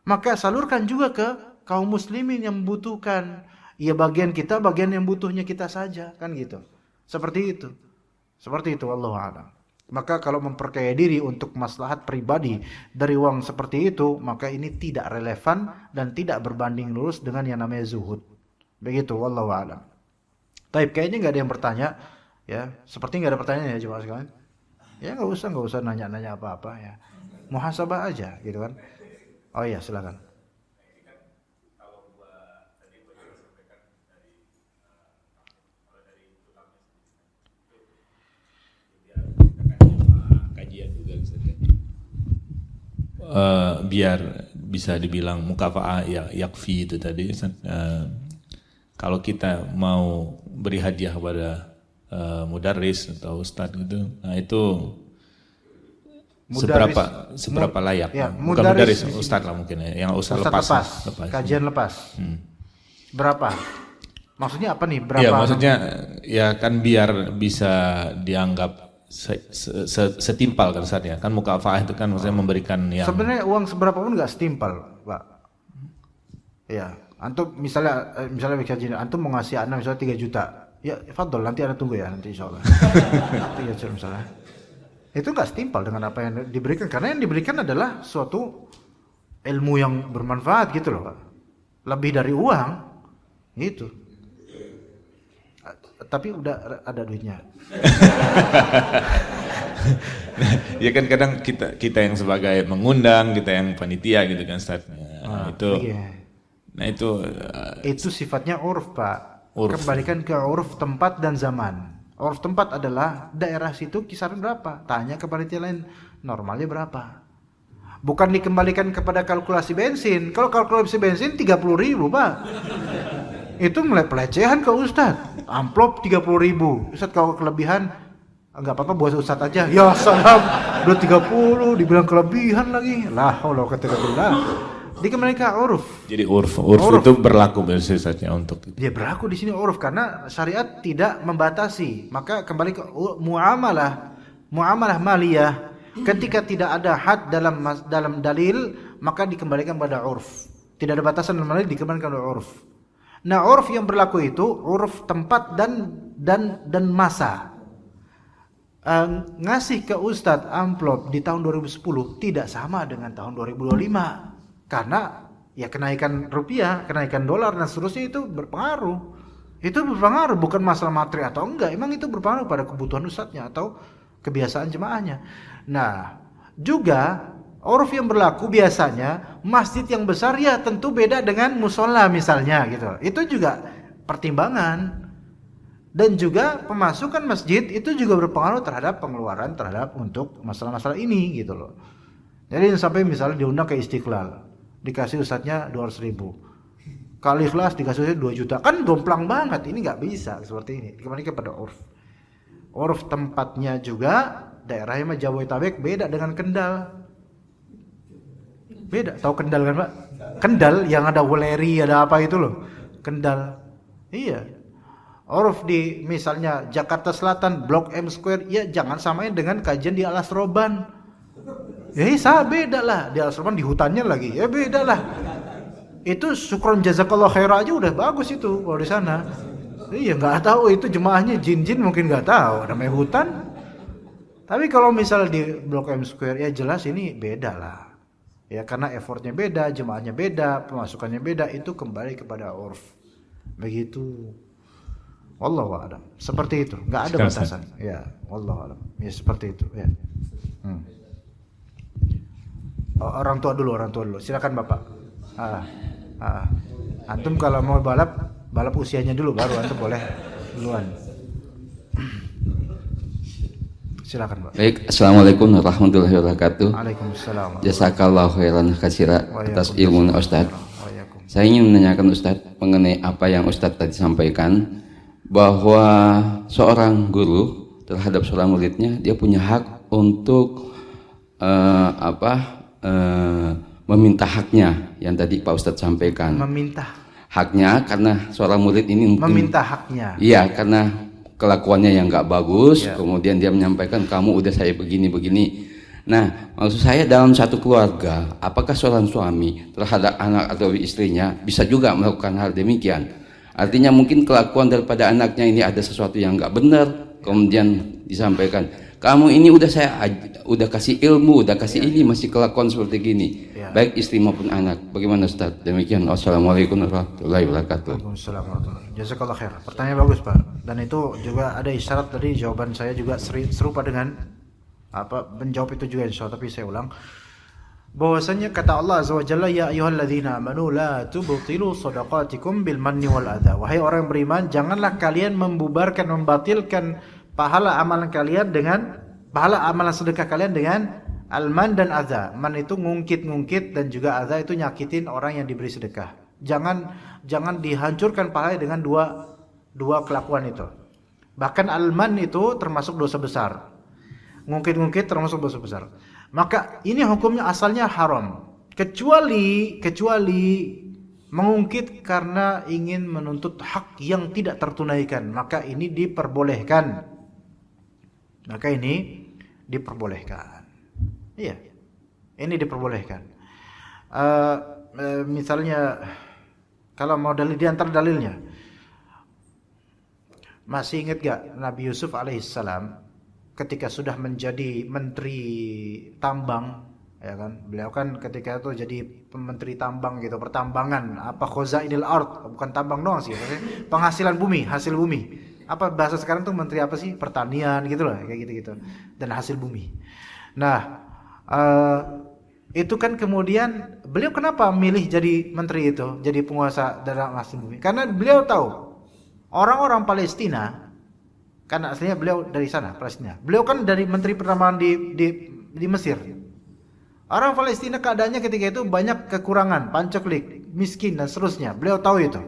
Maka salurkan juga ke kaum muslimin yang membutuhkan. Ya bagian kita, bagian yang butuhnya kita saja. Kan gitu. Seperti itu, wallahu a'lam. Maka kalau memperkaya diri untuk maslahat pribadi dari uang seperti itu, maka ini tidak relevan dan tidak berbanding lurus dengan yang namanya zuhud. Begitu, wallahu a'lam. Taib, kayaknya nggak ada yang bertanya. Ya, seperti nggak ada pertanyaan ya jemaah sekalian. Ya nggak usah nanya-nanya apa-apa ya. Muhasabah aja gitu kan. Oh iya, silakan. Kajian juga biar bisa dibilang mukafa'ah ya yakfi itu tadi. Kalau kita mau beri hadiah pada mudarris atau ustadz gitu, nah itu seberapa layak? Ya, bukan mudarris, ustadz lah mungkin ya, yang ustadz lepas. Kajian lepas. Berapa? Maksudnya apa nih? Berapa? Ya maksudnya ya kan biar bisa dianggap setimpal kan Ustadz ya, kan mukafa'ah itu kan maksudnya memberikan yang. Sebenarnya uang seberapa pun nggak setimpal, Pak. Ya, antum misalnya kajian, antum mau ngasih anak misalnya 3 juta. Ya, fadol, nanti Anda tunggu ya, nanti insya Allah. 3 juta misalnya. Itu nggak setimpal dengan apa yang diberikan, karena yang diberikan adalah suatu ilmu yang bermanfaat gitu loh, Pak. Lebih dari uang, gitu. Tapi udah ada duitnya. Ya kan kadang kita yang sebagai mengundang, kita yang panitia gitu kan Ustaz. Nah itu sifatnya uruf, Pak. Urf. Kembalikan ke uruf tempat dan zaman. Uruf tempat adalah daerah situ kisaran berapa? Tanya ke panitia lain, normalnya berapa? Bukan dikembalikan kepada kalkulasi bensin. Kalau kalkulasi bensin 30.000, Pak. Itu mulai pelecehan ke Ustadz. Amplop 30.000. Ustadz kalau kelebihan enggak apa-apa buat Ustadz aja. Ya salam, udah 30 dibilang kelebihan lagi. La haula wala quwwata illa billah. Dikembalikan ke uruf. Jadi uruf itu berlaku biasanya untuk dia berlaku di sini uruf karena syariat tidak membatasi. Maka kembali ke muamalah maliyah. Ketika tidak ada had dalam dalil, maka dikembalikan pada uruf. Tidak ada batasan dalam dalil, dikembalikan pada uruf. Nah, uruf yang berlaku itu uruf tempat dan masa. ngasih ke Ustadz amplop di tahun 2010 tidak sama dengan tahun 2025 karena ya kenaikan rupiah, kenaikan dolar dan seterusnya itu berpengaruh. Itu berpengaruh, bukan masalah materi atau enggak, emang itu berpengaruh pada kebutuhan ustadznya atau kebiasaan jemaahnya. Nah, juga uruf yang berlaku biasanya masjid yang besar ya tentu beda dengan musola misalnya gitu. Itu juga pertimbangan. Dan juga pemasukan masjid itu juga berpengaruh terhadap pengeluaran terhadap untuk masalah-masalah ini gitu loh. Jadi sampai misalnya diundang ke Istiqlal, dikasih ustadznya 200.000, kali ikhlas dikasih 2 juta, kan domplang banget. Ini nggak bisa seperti ini. Kembali kepada urf tempatnya juga. Daerahnya Jabodetabek beda dengan Kendal. Beda, tahu Kendal kan Pak? Kendal yang ada Wuleri, ada apa itu loh, Kendal. Iya. Uruf di misalnya Jakarta Selatan, Blok M Square, ya jangan samain dengan kajian di Alas Roban. Ya beda lah, di Alas Roban di hutannya lagi, ya beda lah. Itu syukron jazakallah khairah aja udah bagus itu kalau di sana. Iya nggak tahu itu jemaahnya jin-jin mungkin nggak tahu namanya hutan. Tapi kalau misalnya di Blok M Square ya jelas ini beda lah. Ya karena effortnya beda, jemaahnya beda, pemasukannya beda, itu kembali kepada urf. Begitu. Wallahu a'lam. Seperti itu, nggak ada batasan. Ya, wallahu a'lam. Ya seperti itu. Ya. Orang tua dulu. Silakan Bapak. Antum kalau mau balap usianya dulu baru antum boleh duluan. Silakan Pak. Baik, assalamualaikum warahmatullahi wabarakatuh. Waalaikumsalam. Jazakallahu khairan katsira atas ilmu Ustaz. Saya ingin menanyakan Ustaz mengenai apa yang Ustaz tadi sampaikan, bahwa seorang guru terhadap seorang muridnya dia punya hak untuk meminta haknya yang tadi Pak Ustadz sampaikan. Meminta haknya karena seorang murid ini meminta haknya. Iya, karena kelakuannya yang nggak bagus, kemudian dia menyampaikan kamu udah saya begini. Nah, maksud saya dalam satu keluarga, apakah seorang suami terhadap anak atau istrinya bisa juga melakukan hal demikian? Artinya mungkin kelakuan daripada anaknya ini ada sesuatu yang nggak benar, kemudian disampaikan, kamu ini udah kasih ilmu, udah kasih ini masih kelakuan seperti gini, baik istri maupun anak. Bagaimana Ustaz? Demikian. Assalamualaikum warahmatullahi wabarakatuh. Waalaikumsalam warahmatullahi wabarakatuh. Jazakallah khair. Pertanyaan bagus Pak. Dan itu juga ada isyarat tadi jawaban saya juga serupa dengan menjawab itu juga insyaallah, tapi saya ulang. Bahwasanya kata Allah Azza wa Jalla, ya ayyuhalladzina amanu la tubtilu shadaqatikum bil manni wal adha. Wahai orang beriman, janganlah kalian membatalkan pahala amalan sedekah kalian dengan al-man dan adha. Man itu ngungkit dan juga adha itu nyakitin orang yang diberi sedekah. Jangan dihancurkan pahala dengan dua kelakuan itu. Bahkan al-man itu termasuk dosa besar. Ngungkit termasuk dosa besar. Maka ini hukumnya asalnya haram, kecuali mengungkit karena ingin menuntut hak yang tidak tertunaikan, maka ini diperbolehkan. Iya, ini diperbolehkan. Misalnya kalau mau dalil, di antara dalilnya, masih ingat gak Nabi Yusuf alaihissalam ketika sudah menjadi menteri tambang, ya kan? Beliau kan ketika itu jadi menteri tambang gitu, pertambangan, khazainil ard, bukan tambang doang sih, penghasilan bumi, hasil bumi. Apa bahasa sekarang tuh menteri apa sih? Pertanian gitu loh, kayak gitu. Dan hasil bumi. Nah, itu kan kemudian beliau kenapa milih jadi menteri itu, jadi penguasa dalam hasil bumi? Karena beliau tahu orang-orang Palestina, karena aslinya beliau dari sana, Palestina. Beliau kan dari menteri pertambangan di Mesir. Orang Palestina keadaannya ketika itu banyak kekurangan, pancaklik, miskin dan seterusnya. Beliau tahu itu.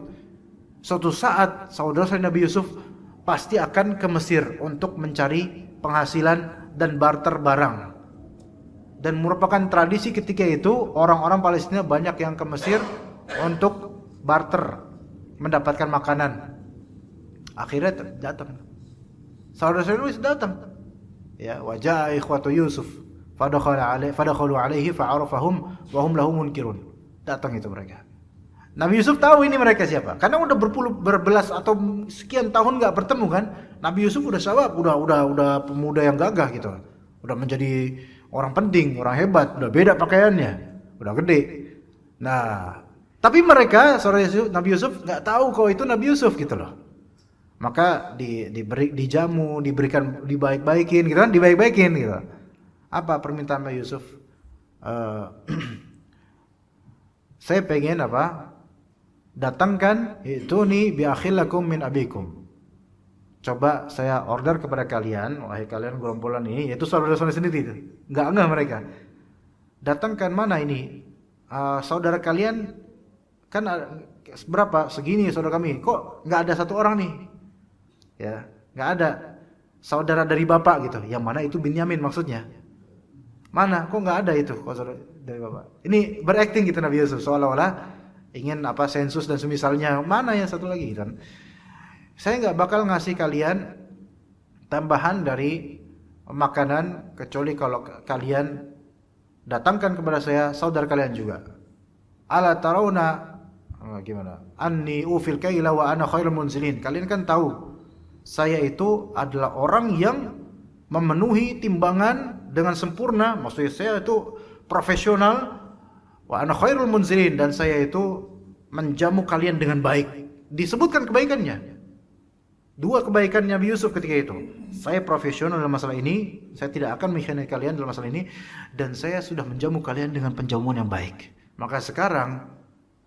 Suatu saat saudara Nabi Yusuf pasti akan ke Mesir untuk mencari penghasilan dan barter barang. Dan merupakan tradisi ketika itu orang-orang Palestina banyak yang ke Mesir untuk barter, mendapatkan makanan. Akhirnya datang saudara Yusuf datang. Ya, wajah ikhwatu Yusuf fadakhalu alaihi fa'arafahum wa hum lahu munkirun. Datang itu mereka. Nabi Yusuf tahu ini mereka siapa, karena udah berbelas atau sekian tahun nggak bertemu kan. Nabi Yusuf udah syabab, udah pemuda yang gagah gitu, udah menjadi orang penting, orang hebat, udah beda pakaiannya, udah gede. Nah, tapi mereka, saudara Nabi Yusuf nggak tahu kalau itu Nabi Yusuf gitu loh. Maka dijamu, dibaik-baikin, gitu kan, dibaik-baikin gitu. Apa permintaan Nabi Yusuf? Saya pengen apa? Datangkan itu nih biakhilakum min abikum. Coba saya order kepada kalian, wahai kalian gerombolan ini, yaitu saudara-saudara sendiri itu. Enggak mereka. Datangkan mana ini? Saudara kalian kan berapa? Segini saudara kami. Kok enggak ada satu orang nih? Ya, enggak ada saudara dari bapak gitu. Yang mana itu Binyamin maksudnya. Mana? Kok enggak ada itu saudara dari bapak? Ini berakting gitu Nabi Yusuf seolah-olah ingin apa sensus dan semisalnya. Mana yang satu lagi kan? Saya nggak bakal ngasih kalian tambahan dari makanan kecuali kalau kalian datangkan kepada saya saudara kalian juga. Ala tarawna gimana? Anni ufil kaila wa ana khairul munzilin. Kalian kan tahu saya itu adalah orang yang memenuhi timbangan dengan sempurna. Maksudnya saya itu profesional. Wa ana khairul munzilin, dan saya itu menjamu kalian dengan baik. Disebutkan kebaikannya. Dua kebaikan Nabi Yusuf ketika itu. Saya profesional dalam masalah ini, saya tidak akan mengkhianati kalian dalam masalah ini, dan saya sudah menjamu kalian dengan penjamuan yang baik. Maka sekarang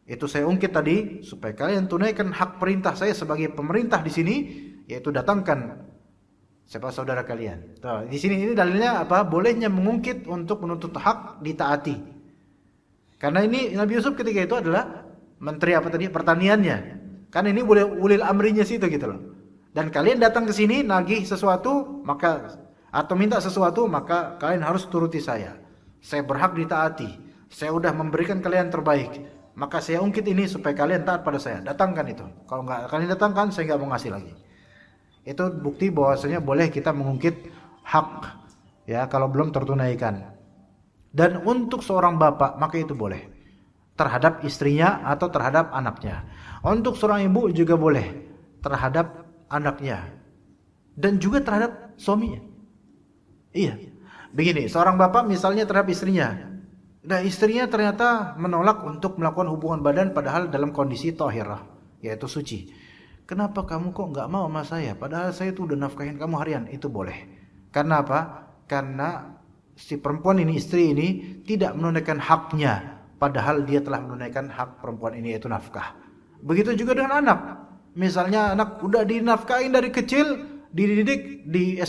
itu saya ungkit tadi supaya kalian tunaikan hak perintah saya sebagai pemerintah di sini, yaitu datangkan siapa saudara kalian. Tuh, di sini ini dalilnya apa? Bolehnya mengungkit untuk menuntut hak ditaati. Karena ini Nabi Yusuf ketika itu adalah menteri apa tadi? Pertaniannya. Kan ini boleh ulil amrinya situ gitu loh. Dan kalian datang ke sini nagih sesuatu, maka atau minta sesuatu, maka kalian harus turuti saya. Saya berhak ditaati. Saya udah memberikan kalian terbaik. Maka saya ungkit ini supaya kalian taat pada saya. Datangkan itu. Kalau enggak kalian datangkan, saya enggak mau ngasih lagi. Itu bukti bahwasanya boleh kita mengungkit hak ya kalau belum tertunaikan. Dan untuk seorang bapak maka itu boleh terhadap istrinya atau terhadap anaknya. Untuk seorang ibu juga boleh terhadap anaknya dan juga terhadap suaminya. Iya. Begini, seorang bapak misalnya terhadap istrinya. Nah, istrinya ternyata menolak untuk melakukan hubungan badan padahal dalam kondisi thahirah, yaitu suci. Kenapa kamu kok enggak mau sama saya? Padahal saya tuh udah nafkahin kamu harian. Itu boleh. Karena apa? Karena si perempuan ini, istri ini tidak menunaikan haknya, padahal dia telah menunaikan hak perempuan ini, yaitu nafkah. Begitu juga dengan anak. Misalnya anak udah dinafkahin dari kecil, dididik di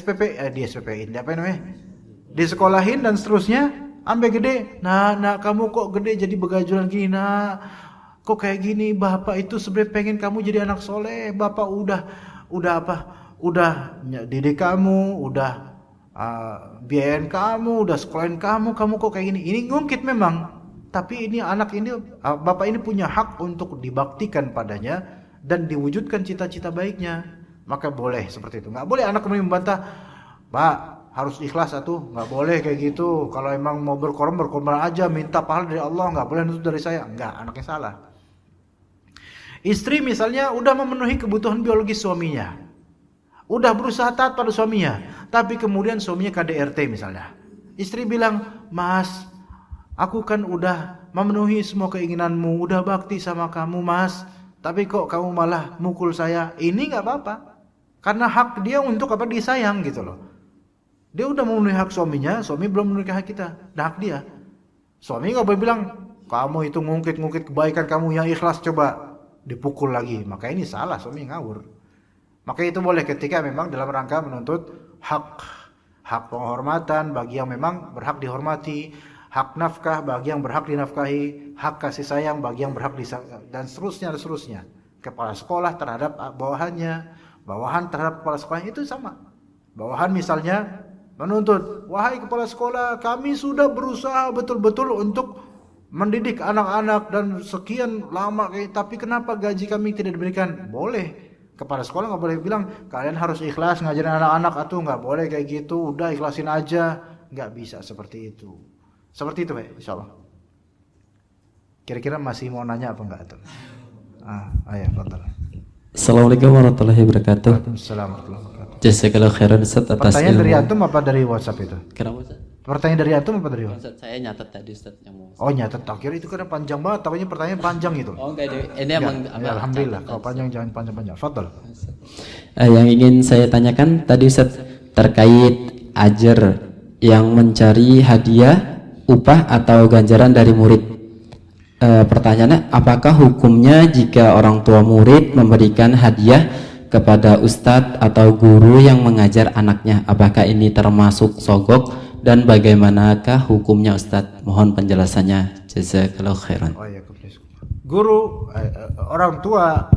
disekolahin dan seterusnya, sampai gede. Nah, kamu kok gede jadi begajulan gini, nah, kok kayak gini? Bapak itu sebenarnya pengen kamu jadi anak soleh. Bapak udah didik kamu, udah biayain kamu, udah sekolahin kamu kok kayak gini. Ini ngungkit memang, tapi ini anak ini, bapak ini punya hak untuk dibaktikan padanya dan diwujudkan cita-cita baiknya. Maka boleh seperti itu. Nggak boleh anak kemudian membantah, Pak harus ikhlas atuh, nggak boleh kayak gitu. Kalau emang mau berkorban aja, minta pahala dari Allah, nggak boleh nuntut dari saya. Nggak, anaknya salah. Istri misalnya udah memenuhi kebutuhan biologis suaminya, udah berusaha taat pada suaminya, tapi kemudian suaminya KDRT misalnya. Istri bilang, Mas, aku kan udah memenuhi semua keinginanmu, udah bakti sama kamu Mas, tapi kok kamu malah mukul saya. Ini gak apa-apa, karena hak dia untuk apa? Disayang gitu loh. Dia udah memenuhi hak suaminya, suami belum memenuhi hak kita, hak dia. Suami gak boleh bilang, kamu itu ngungkit-ngungkit kebaikan kamu yang ikhlas, coba dipukul lagi. Maka ini salah, suami ngawur. Maka itu boleh ketika memang dalam rangka menuntut hak penghormatan bagi yang memang berhak dihormati, hak nafkah bagi yang berhak dinafkahi, hak kasih sayang bagi yang berhak dan seterusnya. Kepala sekolah terhadap bawahannya, bawahan terhadap kepala sekolah itu sama. Bawahan misalnya menuntut, wahai kepala sekolah, kami sudah berusaha betul-betul untuk mendidik anak-anak dan sekian lama, tapi kenapa gaji kami tidak diberikan? Boleh. Kepala sekolah nggak boleh bilang kalian harus ikhlas ngajarin anak-anak, atau nggak boleh kayak gitu, udah ikhlasin aja. Nggak bisa seperti itu. Seperti itu, Pak, insyaallah. Kira-kira masih mau nanya apa enggak tuh? Ayah, fadal. Assalamualaikum warahmatullahi wabarakatuh. Waalaikumsalam warahmatullahi wabarakatuh. Jazakallahu khairan Ustaz atas Pertanyaan ilmu. dari antum apa dari WhatsApp itu? Kenapa Ustaz? Pertanyaan dari antum apa dari WhatsApp? Ustaz, saya nyatet tadi Ustaz yang mau. Oh, nyatet. Akhirnya itu kan panjang banget, tahunya pertanyaan panjang itu. Oh enggak, ini emang Ya, alhamdulillah. Kalau panjang jangan panjang-panjang. Fadal. Yang ingin saya tanyakan tadi Ustaz terkait ajar yang mencari hadiah, upah atau ganjaran dari murid. Pertanyaannya, apakah hukumnya jika orang tua murid memberikan hadiah kepada ustadz atau guru yang mengajar anaknya? Apakah ini termasuk sogok dan bagaimanakah hukumnya Ustadz? Mohon penjelasannya. Jazakallahu khairan. Guru, orang tua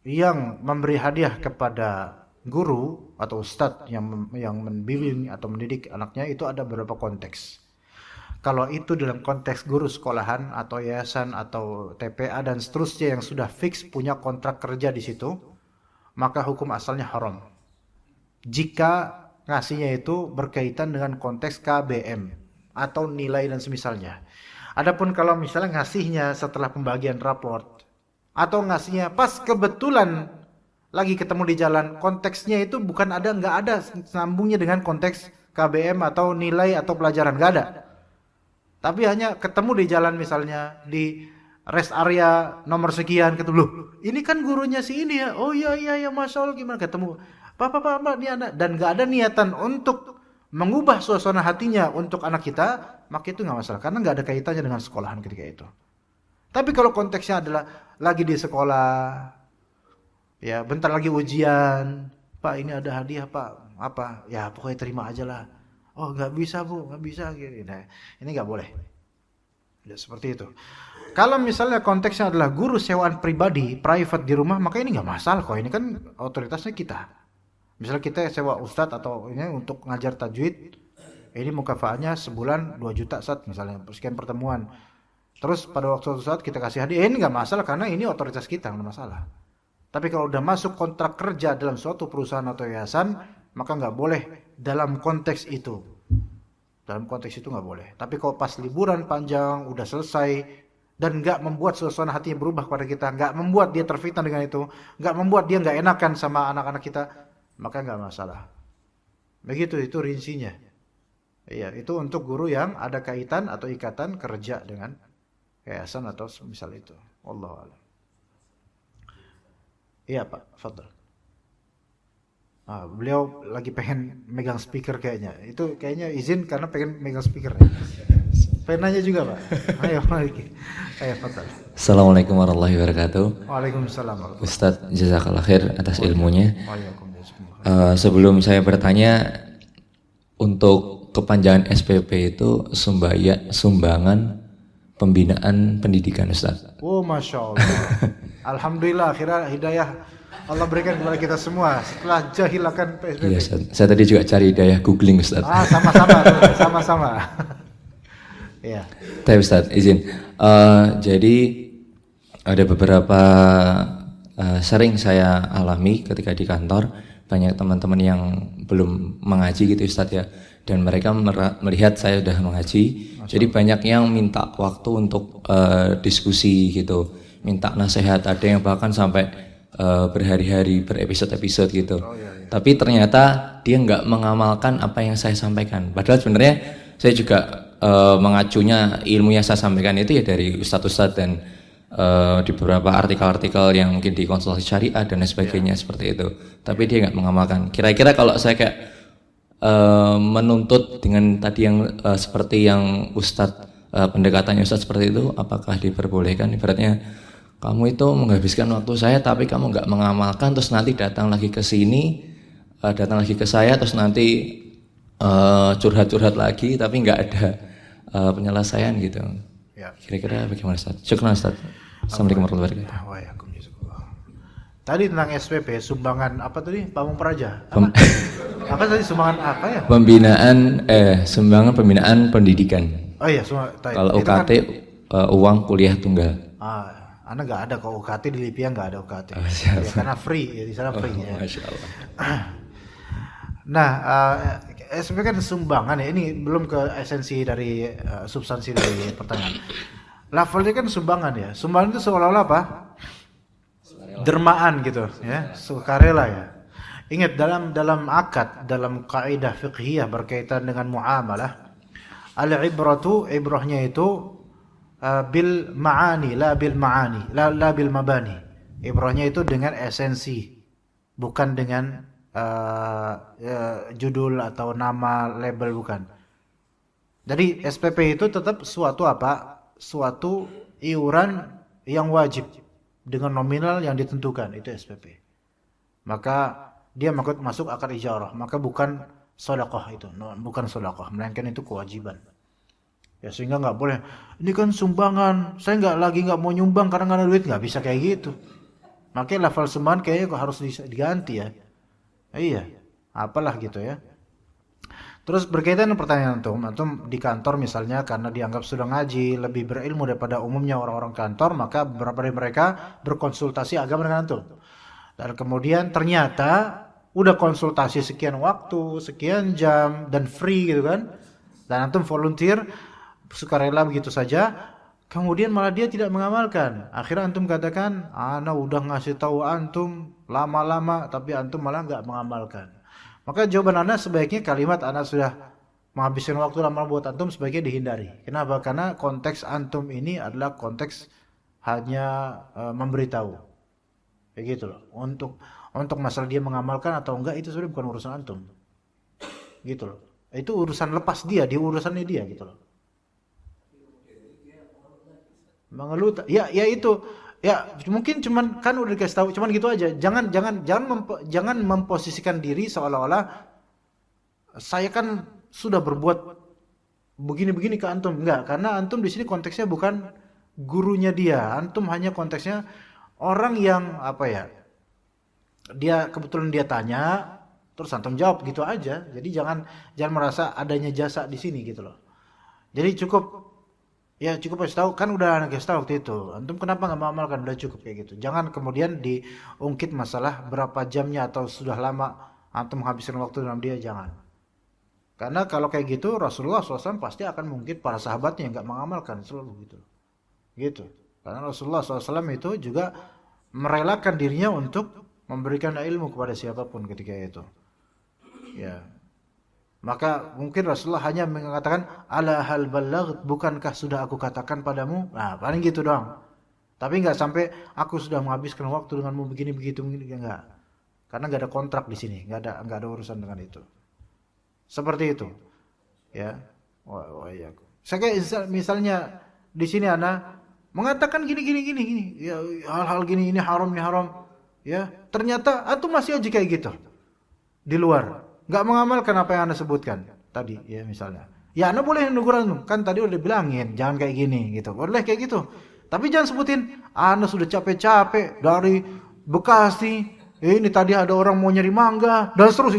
yang memberi hadiah kepada guru atau ustadz yang membimbing atau mendidik anaknya itu ada beberapa konteks. Kalau itu dalam konteks guru sekolahan atau yayasan atau TPA dan seterusnya yang sudah fix punya kontrak kerja di situ, maka hukum asalnya haram. Jika ngasihnya itu berkaitan dengan konteks KBM atau nilai dan semisalnya. Adapun kalau misalnya ngasihnya setelah pembagian raport atau ngasihnya pas kebetulan lagi ketemu di jalan, konteksnya itu nggak ada sambungnya dengan konteks KBM atau nilai atau pelajaran, nggak ada. Tapi hanya ketemu di jalan misalnya di rest area nomor sekian, ketemu, loh ini kan gurunya si ini ya, oh iya masya Allah, gimana ketemu Pak ini anak, dan nggak ada niatan untuk mengubah suasana hatinya untuk anak kita, maka itu nggak masalah karena nggak ada kaitannya dengan sekolahan ketika itu. Tapi kalau konteksnya adalah lagi di sekolah, ya bentar lagi ujian, Pak ini ada hadiah Pak, apa ya pokoknya terima aja lah. Oh nggak bisa Bu, nggak bisa gitu. Nah, ini nggak boleh. Ya seperti itu. Kalau misalnya konteksnya adalah guru sewaan pribadi, private di rumah, maka ini nggak masalah kok. Ini kan otoritasnya kita. Misalnya kita sewa ustadz atau ini untuk ngajar tajwid, ini mukafaatnya sebulan 2 juta Ustadz misalnya, sekian pertemuan. Terus pada waktu saat kita kasih hadiah, ini nggak masalah karena ini otoritas kita, nggak masalah. Tapi kalau udah masuk kontrak kerja dalam suatu perusahaan atau yayasan, maka nggak boleh dalam konteks itu. Dalam konteks itu nggak boleh. Tapi kalau pas liburan panjang udah selesai dan nggak membuat suasana hatinya berubah kepada kita, nggak membuat dia terfitnah dengan itu, nggak membuat dia nggak enakan sama anak-anak kita, maka nggak masalah. Begitu itu rincinya. Iya, itu untuk guru yang ada kaitan atau ikatan kerja dengan yayasan atau misal itu. Wallahu a'lam. Iya Pak, fadhal. Beliau lagi pengen megang speaker kayaknya. Itu kayaknya izin karena pengen megang speaker. Penanya juga Pak. Ayo lagi. Ayo fadhal. Assalamualaikum warahmatullahi wabarakatuh. Waalaikumsalam. Ustadz jazakallah khair atas ilmunya. Sebelum saya bertanya, untuk kepanjangan SPP itu sumbangan pembinaan pendidikan Ustadz. Oh Masya Allah. Alhamdulillah akhirnya hidayah Allah berikan kepada kita semua setelah jahilakan PSBB. Iya Ustadz. Saya tadi juga cari hidayah googling Ustadz. Sama-sama. Iya. Tapi Ustadz izin. Jadi ada beberapa sering saya alami ketika di kantor, banyak teman-teman yang belum mengaji gitu Ustadz ya, dan mereka melihat saya sudah mengaji, jadi banyak yang minta waktu untuk diskusi gitu, minta nasihat, ada yang bahkan sampai berhari-hari berepisode-episode gitu. Tapi ternyata dia nggak mengamalkan apa yang saya sampaikan, padahal sebenarnya saya juga mengacunya ilmu yang saya sampaikan itu ya dari ustadz-ustadz dan di beberapa artikel-artikel yang mungkin di konsultasi syariah dan lain sebagainya seperti itu. Tapi dia nggak mengamalkan. Kira-kira kalau saya kayak menuntut dengan tadi yang seperti yang Ustadz, pendekatannya Ustadz seperti itu, apakah diperbolehkan? Ibaratnya kamu itu menghabiskan waktu saya tapi kamu nggak mengamalkan, terus nanti datang lagi ke sini, datang lagi ke saya, terus nanti curhat-curhat lagi tapi nggak ada penyelesaian gitu. Kira-kira bagaimana Ustadz? Syukran Ustadz. Assalamualaikum warahmatullahi wabarakatuh. Tadi tentang SPP, sumbangan apa tadi? Pamung Praja. Apa tadi sumbangan apa ya? Sumbangan pembinaan pendidikan. Oh iya, kalau UKT kan, uang kuliah tunggal. Anda nggak ada kalau UKT di Lipia nggak ada UKT. Ya, karena free ya, di sana free ya. Masya Allah. Nah, SPP kan sumbangan ya. Ini belum ke esensi dari substansi dari pertanyaan. Levelnya kan sumbangan ya. Sumbangan itu seolah-olah apa? dermaan gitu ya, sukarela ya. Ingat dalam akad, dalam kaidah fiqhiyah berkaitan dengan muamalah, ibrahnya itu bil ma'ani la bil mabani. Ibrahnya itu dengan esensi, bukan dengan judul atau nama, label, bukan. Jadi SPP itu tetap suatu iuran yang wajib dengan nominal yang ditentukan, itu SPP. Maka dia masuk akad ijarah, maka bukan sedekah itu, bukan sedekah, melainkan itu kewajiban. Ya, sehingga nggak boleh, ini kan sumbangan, saya nggak mau nyumbang karena nggak ada duit, nggak bisa kayak gitu. Makanya level sumbangan kayaknya harus diganti ya. Iya, apalah gitu ya. Terus berkaitan dengan pertanyaan antum di kantor misalnya, karena dianggap sudah ngaji, lebih berilmu daripada umumnya orang-orang kantor, maka beberapa dari mereka berkonsultasi agama dengan antum. Dan kemudian ternyata udah konsultasi sekian waktu, sekian jam, dan free gitu kan. Dan antum volunteer, sukarela begitu saja. Kemudian malah dia tidak mengamalkan. Akhirnya antum katakan, ana udah ngasih tahu antum lama-lama, tapi antum malah nggak mengamalkan. Maka jawaban ana sebaiknya kalimat ana sudah menghabiskan waktu lama buat antum sebaiknya dihindari. Kenapa? Karena konteks antum ini adalah konteks hanya memberitahu. Kayak gitu loh. Untuk masalah dia mengamalkan atau enggak itu sebenarnya bukan urusan antum. Gitu loh. Itu urusan lepas dia, di urusannya dia gitu loh. Mengeluh, ya itu. Ya mungkin cuman kan udah dikasih tahu, cuman gitu aja. Jangan memposisikan diri seolah-olah saya kan sudah berbuat begini-begini ke antum. Enggak, karena antum di sini konteksnya bukan gurunya dia. Antum hanya konteksnya orang yang dia kebetulan dia tanya, terus antum jawab gitu aja. Jadi jangan merasa adanya jasa di sini gitu loh. Jadi cukup kasih tahu, kan udah kasih tahu waktu itu. Antum kenapa nggak mengamalkan? Udah cukup kayak gitu. Jangan kemudian diungkit masalah berapa jamnya atau sudah lama antum menghabiskan waktu dalam dia, jangan. Karena kalau kayak gitu Rasulullah SAW pasti akan mungkin para sahabatnya nggak mengamalkan selalu gitu. Gitu. Karena Rasulullah SAW itu juga merelakan dirinya untuk memberikan ilmu kepada siapapun ketika itu. Ya. Maka mungkin Rasulullah hanya mengatakan, ala hal balagh, bukankah sudah aku katakan padamu? Nah, paling gitu doang. Tapi nggak sampai aku sudah menghabiskan waktu denganmu begini begitu, enggak. Karena nggak ada kontrak di sini, nggak ada urusan dengan itu. Seperti itu. Ya. Iya. Saya misalnya di sini ana mengatakan gini. Ya, hal-hal gini, ini haram, ini haram. Ya, ternyata antum masih aja kayak gitu. Di luar. Nggak mengamalkan apa yang anda sebutkan tadi, ya misalnya. Ya anda boleh negur antum, kan tadi udah bilangin jangan kayak gini gitu. Boleh kayak gitu. Tapi jangan sebutin anda sudah capek-capek dari Bekasi. Ini tadi ada orang mau nyari mangga dan terus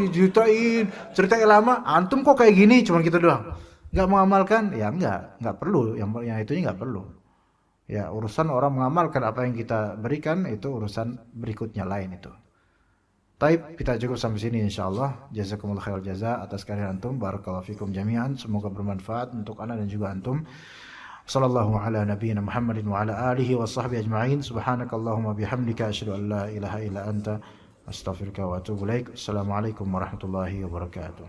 ceritain lama. Antum kok kayak gini, cuma gitu doang. Nggak mengamalkan, ya nggak perlu. Yang itunya nggak perlu. Ya urusan orang mengamalkan apa yang kita berikan itu urusan berikutnya lain itu. Baik, kita cukup sampai sini insyaallah. Jazakumullah khairul jaza atas karya antum. Barakallahu fikum jami'an. Semoga bermanfaat untuk ana dan juga antum. Sallallahu ala nabiyyina Muhammadin wa ala alihi wa sahbihi ajma'in. Subhanakallahumma bihamdika asyhadu an la ilaha illa anta astaghfiruka wa atubu ilaik. Assalamualaikum warahmatullahi wabarakatuh.